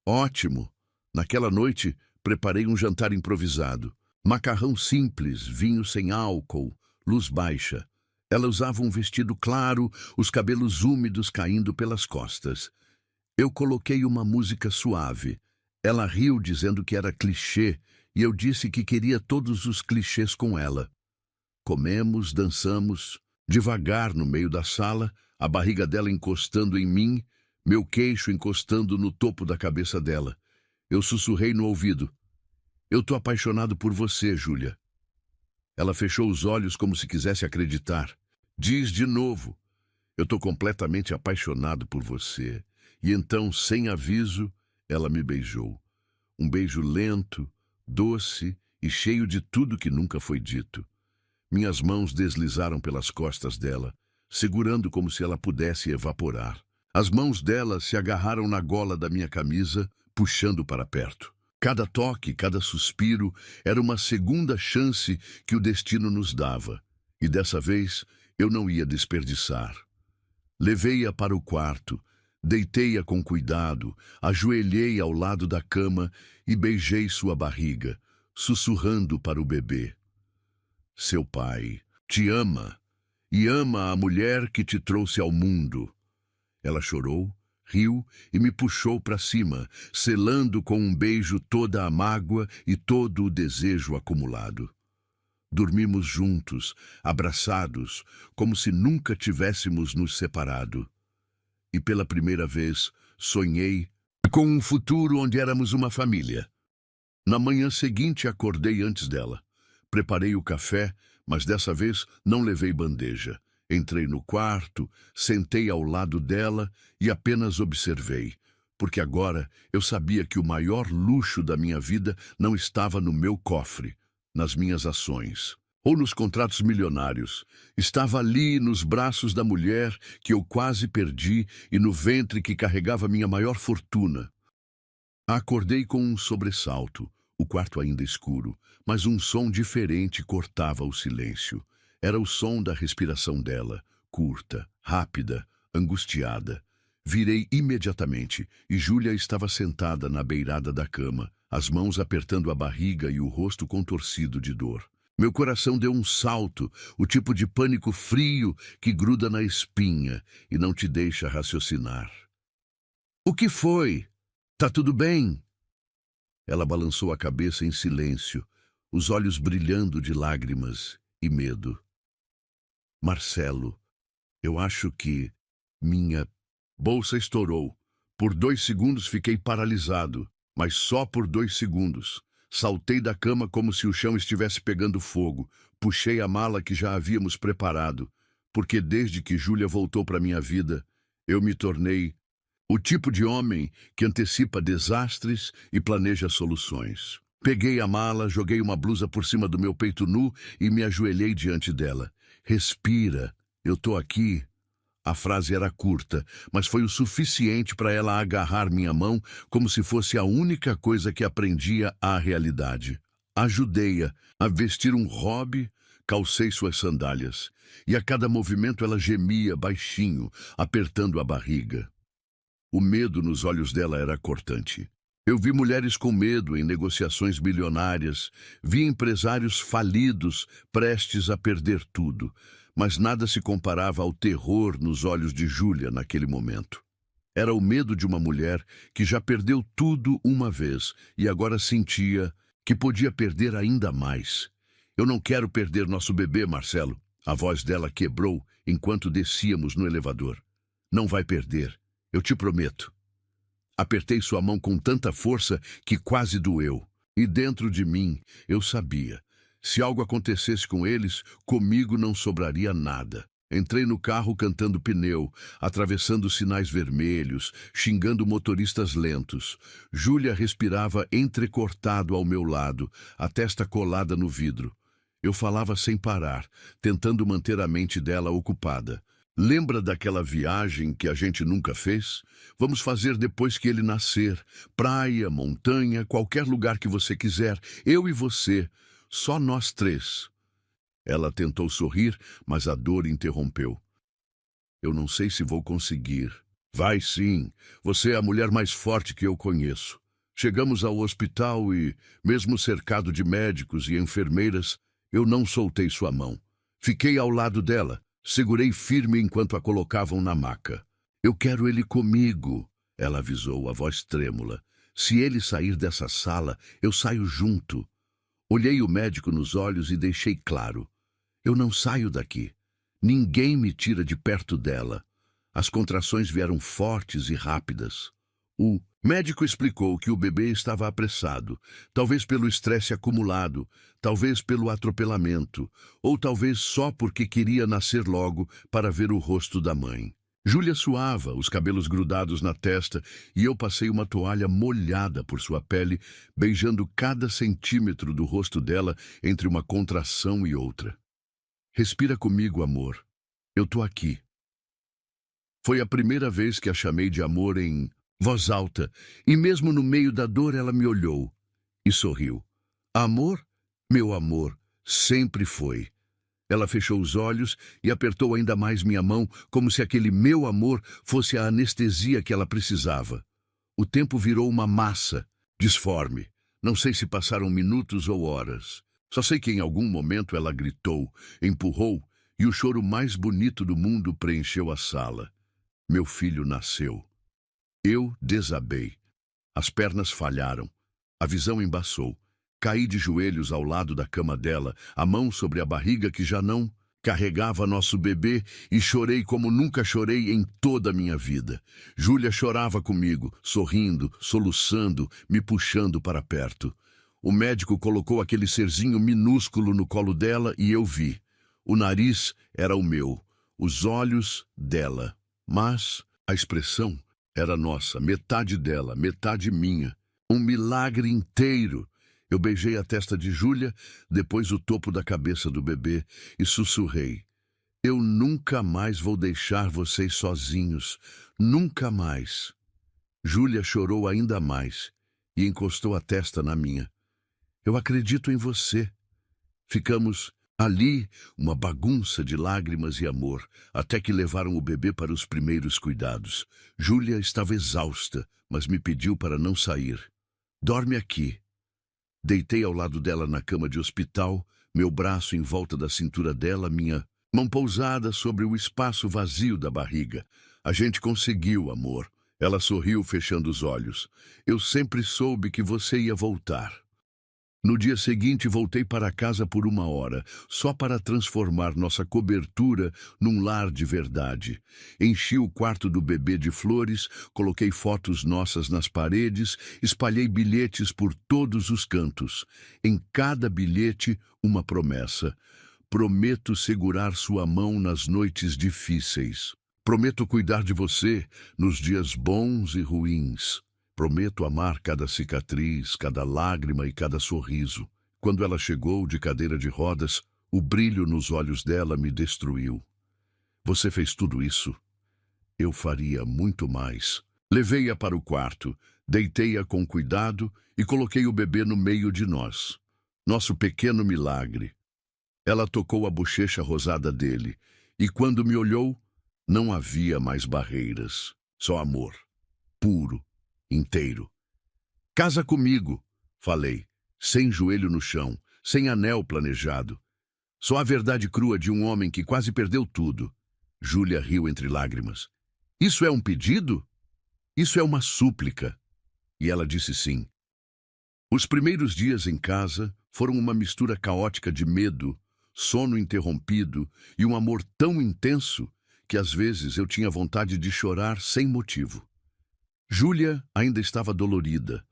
S1: Ótimo! Naquela noite, preparei um jantar improvisado. Macarrão simples, vinho sem álcool, luz baixa. Ela usava um vestido claro, os cabelos úmidos caindo pelas costas. Eu coloquei uma música suave. Ela riu dizendo que era clichê, e eu disse que queria todos os clichês com ela. Comemos, dançamos, devagar no meio da sala, a barriga dela encostando em mim, meu queixo encostando no topo da cabeça dela. Eu sussurrei no ouvido. Eu tô apaixonado por você, Júlia. Ela fechou os olhos como se quisesse acreditar. Diz de novo. Eu tô completamente apaixonado por você. E então, sem aviso, ela me beijou. Um beijo lento, doce e cheio de tudo que nunca foi dito. Minhas mãos deslizaram pelas costas dela, segurando como se ela pudesse evaporar. As mãos dela se agarraram na gola da minha camisa, puxando para perto. Cada toque, cada suspiro era uma segunda chance que o destino nos dava. E dessa vez eu não ia desperdiçar. Levei-a para o quarto, deitei-a com cuidado, ajoelhei ao lado da cama e beijei sua barriga, sussurrando para o bebê. Seu pai te ama e ama a mulher que te trouxe ao mundo. Ela chorou, riu e me puxou para cima, selando com um beijo toda a mágoa e todo o desejo acumulado. Dormimos juntos, abraçados, como se nunca tivéssemos nos separado. E pela primeira vez, sonhei com um futuro onde éramos uma família. Na manhã seguinte, acordei antes dela. Preparei o café, mas dessa vez não levei bandeja. Entrei no quarto, sentei ao lado dela e apenas observei, porque agora eu sabia que o maior luxo da minha vida não estava no meu cofre, nas minhas ações, ou nos contratos milionários. Estava ali nos braços da mulher que eu quase perdi e no ventre que carregava minha maior fortuna. Acordei com um sobressalto, o quarto ainda escuro, mas um som diferente cortava o silêncio. Era o som da respiração dela, curta, rápida, angustiada. Virei imediatamente e Júlia estava sentada na beirada da cama, as mãos apertando a barriga e o rosto contorcido de dor. Meu coração deu um salto, o tipo de pânico frio que gruda na espinha e não te deixa raciocinar. "O que foi? Tá tudo bem?" Ela balançou a cabeça em silêncio, os olhos brilhando de lágrimas e medo. "Marcelo, eu acho que minha bolsa estourou. Por 2 segundos fiquei paralisado, mas só por 2 segundos. Saltei da cama como se o chão estivesse pegando fogo. Puxei a mala que já havíamos preparado, porque desde que Júlia voltou para minha vida, eu me tornei o tipo de homem que antecipa desastres e planeja soluções. Peguei a mala, joguei uma blusa por cima do meu peito nu e me ajoelhei diante dela. "Respira, eu tô aqui." A frase era curta, mas foi o suficiente para ela agarrar minha mão como se fosse a única coisa que aprendia à realidade. Ajudei-a a vestir um hobby, calcei suas sandálias, e a cada movimento ela gemia baixinho, apertando a barriga. O medo nos olhos dela era cortante. Eu vi mulheres com medo em negociações milionárias, vi empresários falidos, prestes a perder tudo, mas nada se comparava ao terror nos olhos de Júlia naquele momento. Era o medo de uma mulher que já perdeu tudo uma vez e agora sentia que podia perder ainda mais. "Eu não quero perder nosso bebê, Marcelo." A voz dela quebrou enquanto descíamos no elevador. "Não vai perder, eu te prometo." Apertei sua mão com tanta força que quase doeu. E dentro de mim, eu sabia. Se algo acontecesse com eles, comigo não sobraria nada. Entrei no carro cantando pneu, atravessando sinais vermelhos, xingando motoristas lentos. Júlia respirava entrecortado ao meu lado, a testa colada no vidro. Eu falava sem parar, tentando manter a mente dela ocupada. "Lembra daquela viagem que a gente nunca fez? Vamos fazer depois que ele nascer. Praia, montanha, qualquer lugar que você quiser. Eu e você. Só nós 3. Ela tentou sorrir, mas a dor interrompeu. "Eu não sei se vou conseguir." "Vai sim. Você é a mulher mais forte que eu conheço." Chegamos ao hospital e, mesmo cercado de médicos e enfermeiras, eu não soltei sua mão. Fiquei ao lado dela. Segurei firme enquanto a colocavam na maca. "Eu quero ele comigo," ela avisou, a voz trêmula. "Se ele sair dessa sala, eu saio junto." Olhei o médico nos olhos e deixei claro. Eu não saio daqui. Ninguém me tira de perto dela. As contrações vieram fortes e rápidas. O médico explicou que o bebê estava apressado, talvez pelo estresse acumulado, talvez pelo atropelamento, ou talvez só porque queria nascer logo para ver o rosto da mãe. Júlia suava, os cabelos grudados na testa, e eu passei uma toalha molhada por sua pele, beijando cada centímetro do rosto dela entre uma contração e outra. "Respira comigo, amor. Eu tô aqui." Foi a primeira vez que a chamei de amor em voz alta, e mesmo no meio da dor ela me olhou e sorriu. "Amor? Meu amor, sempre foi." Ela fechou os olhos e apertou ainda mais minha mão, como se aquele meu amor fosse a anestesia que ela precisava. O tempo virou uma massa, disforme. Não sei se passaram minutos ou horas. Só sei que em algum momento ela gritou, empurrou, e o choro mais bonito do mundo preencheu a sala. Meu filho nasceu. Eu desabei. As pernas falharam. A visão embaçou. Caí de joelhos ao lado da cama dela, a mão sobre a barriga que já não carregava nosso bebê, e chorei como nunca chorei em toda a minha vida. Júlia chorava comigo, sorrindo, soluçando, me puxando para perto. O médico colocou aquele serzinho minúsculo no colo dela e eu vi. O nariz era o meu, os olhos dela. Mas a expressão era nossa, metade dela, metade minha. Um milagre inteiro. Eu beijei a testa de Júlia, depois o topo da cabeça do bebê e sussurrei. Eu nunca mais vou deixar vocês sozinhos. Nunca mais. Júlia chorou ainda mais e encostou a testa na minha. Eu acredito em você. Ficamos ali, uma bagunça de lágrimas e amor, até que levaram o bebê para os primeiros cuidados. Júlia estava exausta, mas me pediu para não sair. Dorme aqui. Deitei ao lado dela na cama de hospital, meu braço em volta da cintura dela, minha mão pousada sobre o espaço vazio da barriga. A gente conseguiu, amor. Ela sorriu, fechando os olhos. Eu sempre soube que você ia voltar. No dia seguinte, voltei para casa por 1 hora, só para transformar nossa cobertura num lar de verdade. Enchi o quarto do bebê de flores, coloquei fotos nossas nas paredes, espalhei bilhetes por todos os cantos. Em cada bilhete, uma promessa. Prometo segurar sua mão nas noites difíceis. Prometo cuidar de você nos dias bons e ruins. Prometo amar cada cicatriz, cada lágrima e cada sorriso. Quando ela chegou de cadeira de rodas, o brilho nos olhos dela me destruiu. Você fez tudo isso? Eu faria muito mais. Levei-a para o quarto, deitei-a com cuidado e coloquei o bebê no meio de nós. Nosso pequeno milagre. Ela tocou a bochecha rosada dele, e quando me olhou, não havia mais barreiras, só amor, puro, inteiro. Casa comigo, falei, sem joelho no chão, sem anel planejado. Só a verdade crua de um homem que quase perdeu tudo. Júlia riu entre lágrimas. Isso é um pedido? Isso é uma súplica. E ela disse sim. Os primeiros dias em casa foram uma mistura caótica de medo, sono interrompido e um amor tão intenso que às vezes eu tinha vontade de chorar sem motivo. Júlia ainda estava dolorida,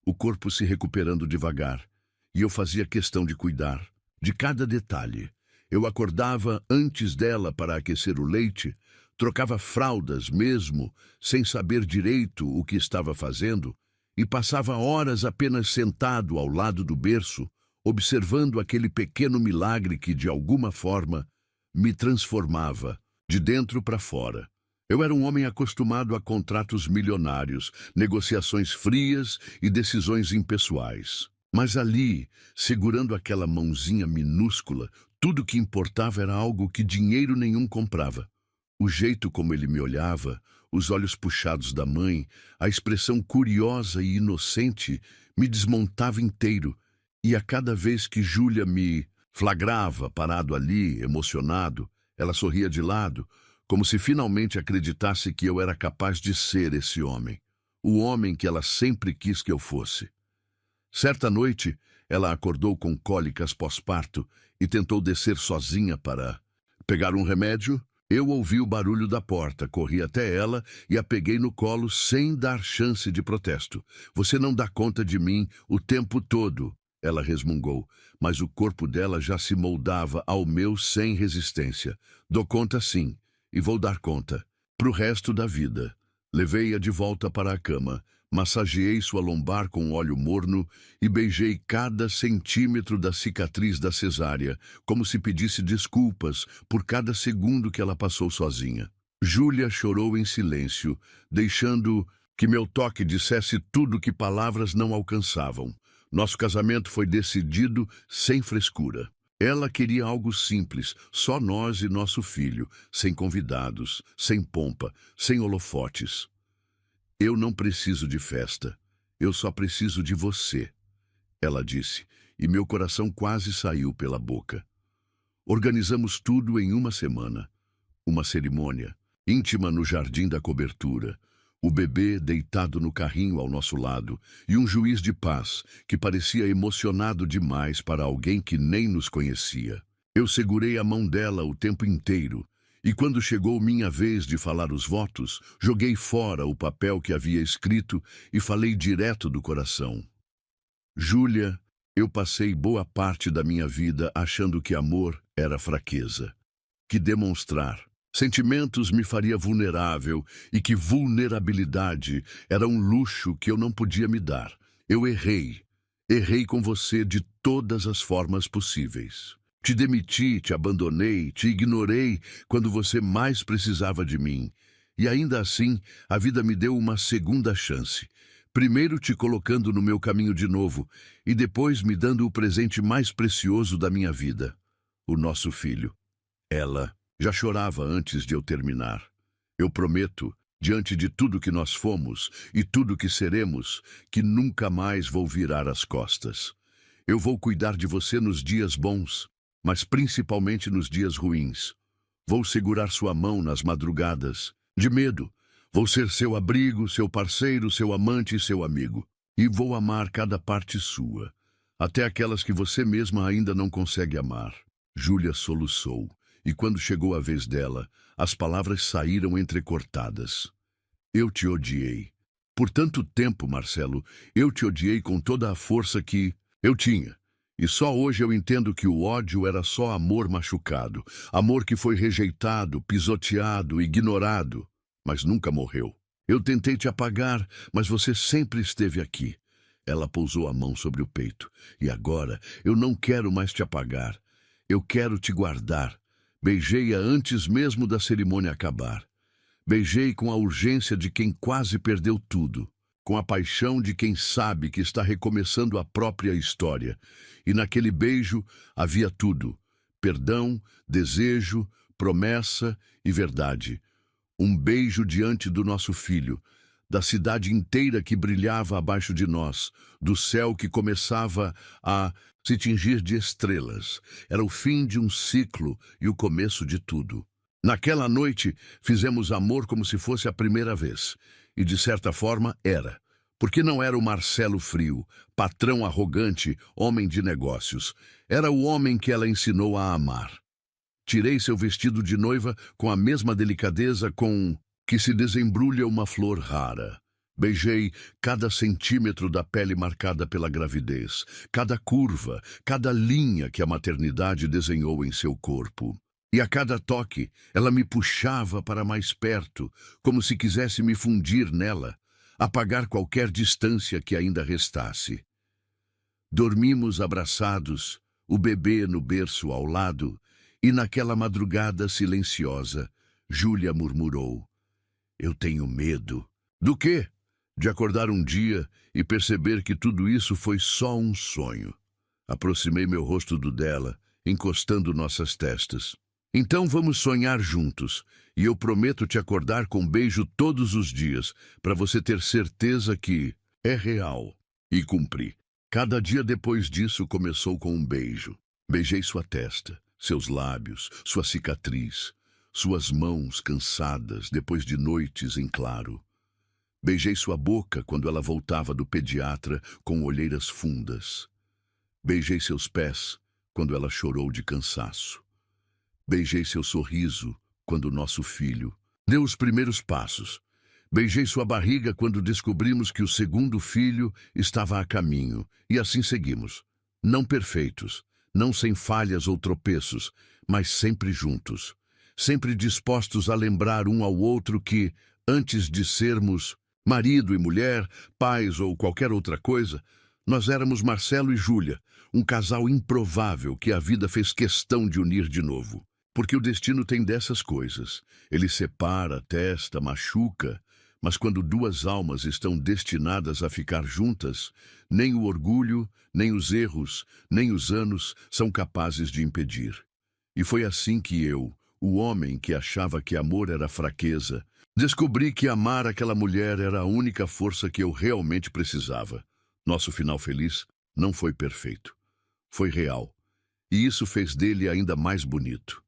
S1: o corpo se recuperando devagar, e eu fazia questão de cuidar de cada detalhe. Eu acordava antes dela para aquecer o leite, trocava fraldas mesmo, sem saber direito o que estava fazendo, e passava horas apenas sentado ao lado do berço, observando aquele pequeno milagre que, de alguma forma, me transformava, de dentro para fora. Eu era um homem acostumado a contratos milionários, negociações frias e decisões impessoais. Mas ali, segurando aquela mãozinha minúscula, tudo que importava era algo que dinheiro nenhum comprava. O jeito como ele me olhava, os olhos puxados da mãe, a expressão curiosa e inocente me desmontava inteiro. E a cada vez que Júlia me flagrava parado ali, emocionado, ela sorria de lado, como se finalmente acreditasse que eu era capaz de ser esse homem, o homem que ela sempre quis que eu fosse. Certa noite, ela acordou com cólicas pós-parto e tentou descer sozinha para pegar um remédio. Eu ouvi o barulho da porta, corri até ela e a peguei no colo sem dar chance de protesto. Você não dá conta de mim o tempo todo, ela resmungou, mas o corpo dela já se moldava ao meu sem resistência. Dou conta sim. E vou dar conta, pro resto da vida. Levei-a de volta para a cama, massageei sua lombar com óleo morno e beijei cada centímetro da cicatriz da cesárea, como se pedisse desculpas por cada segundo que ela passou sozinha. Júlia chorou em silêncio, deixando que meu toque dissesse tudo que palavras não alcançavam. Nosso casamento foi decidido sem frescura. Ela queria algo simples, só nós e nosso filho, sem convidados, sem pompa, sem holofotes. Eu não preciso de festa, eu só preciso de você, ela disse, e meu coração quase saiu pela boca. Organizamos tudo em 1 semana. Uma cerimônia, íntima no jardim da cobertura, O bebê deitado no carrinho ao nosso lado e um juiz de paz que parecia emocionado demais para alguém que nem nos conhecia. Eu segurei a mão dela o tempo inteiro e quando chegou minha vez de falar os votos, joguei fora o papel que havia escrito e falei direto do coração. Júlia, eu passei boa parte da minha vida achando que amor era fraqueza, que demonstrar sentimentos me faria vulnerável e que vulnerabilidade era um luxo que eu não podia me dar. Eu errei. Errei com você de todas as formas possíveis. Te demiti, te abandonei, te ignorei quando você mais precisava de mim. E ainda assim, a vida me deu uma segunda chance. Primeiro te colocando no meu caminho de novo e depois me dando o presente mais precioso da minha vida, o nosso filho. Ela já chorava antes de eu terminar. Eu prometo, diante de tudo que nós fomos e tudo que seremos, que nunca mais vou virar as costas. Eu vou cuidar de você nos dias bons, mas principalmente nos dias ruins. Vou segurar sua mão nas madrugadas, de medo. Vou ser seu abrigo, seu parceiro, seu amante e seu amigo. E vou amar cada parte sua, até aquelas que você mesma ainda não consegue amar. Júlia soluçou. E quando chegou a vez dela, as palavras saíram entrecortadas. Eu te odiei. Por tanto tempo, Marcelo, eu te odiei com toda a força que eu tinha. E só hoje eu entendo que o ódio era só amor machucado, amor que foi rejeitado, pisoteado, ignorado, mas nunca morreu. Eu tentei te apagar, mas você sempre esteve aqui. Ela pousou a mão sobre o peito. E agora eu não quero mais te apagar. Eu quero te guardar. Beijei-a antes mesmo da cerimônia acabar. Beijei com a urgência de quem quase perdeu tudo, com a paixão de quem sabe que está recomeçando a própria história. E naquele beijo havia tudo: perdão, desejo, promessa e verdade. Um beijo diante do nosso filho, da cidade inteira que brilhava abaixo de nós, do céu que começava a se tingir de estrelas. Era o fim de um ciclo e o começo de tudo. Naquela noite, fizemos amor como se fosse a primeira vez. E, de certa forma, era. Porque não era o Marcelo frio, patrão arrogante, homem de negócios. Era o homem que ela ensinou a amar. Tirei seu vestido de noiva com a mesma delicadeza com que se desembrulha uma flor rara. Beijei cada centímetro da pele marcada pela gravidez, cada curva, cada linha que a maternidade desenhou em seu corpo. E a cada toque, ela me puxava para mais perto, como se quisesse me fundir nela, apagar qualquer distância que ainda restasse. Dormimos abraçados, o bebê no berço ao lado, e naquela madrugada silenciosa, Júlia murmurou: "Eu tenho medo." Do quê? De acordar um dia e perceber que tudo isso foi só um sonho. Aproximei meu rosto do dela, encostando nossas testas. Então vamos sonhar juntos, e eu prometo te acordar com um beijo todos os dias, para você ter certeza que é real. E cumpri. Cada dia depois disso começou com um beijo. Beijei sua testa, seus lábios, sua cicatriz, suas mãos cansadas depois de noites em claro. Beijei sua boca quando ela voltava do pediatra com olheiras fundas. Beijei seus pés quando ela chorou de cansaço. Beijei seu sorriso quando nosso filho deu os primeiros passos. Beijei sua barriga quando descobrimos que o segundo filho estava a caminho. E assim seguimos. Não perfeitos, não sem falhas ou tropeços, mas sempre juntos. Sempre dispostos a lembrar um ao outro que, antes de sermos marido e mulher, pais ou qualquer outra coisa, nós éramos Marcelo e Júlia, um casal improvável que a vida fez questão de unir de novo. Porque o destino tem dessas coisas. Ele separa, testa, machuca, mas quando duas almas estão destinadas a ficar juntas, nem o orgulho, nem os erros, nem os anos são capazes de impedir. E foi assim que eu, o homem que achava que amor era fraqueza, descobri que amar aquela mulher era a única força que eu realmente precisava. Nosso final feliz não foi perfeito. Foi real. E isso fez dele ainda mais bonito.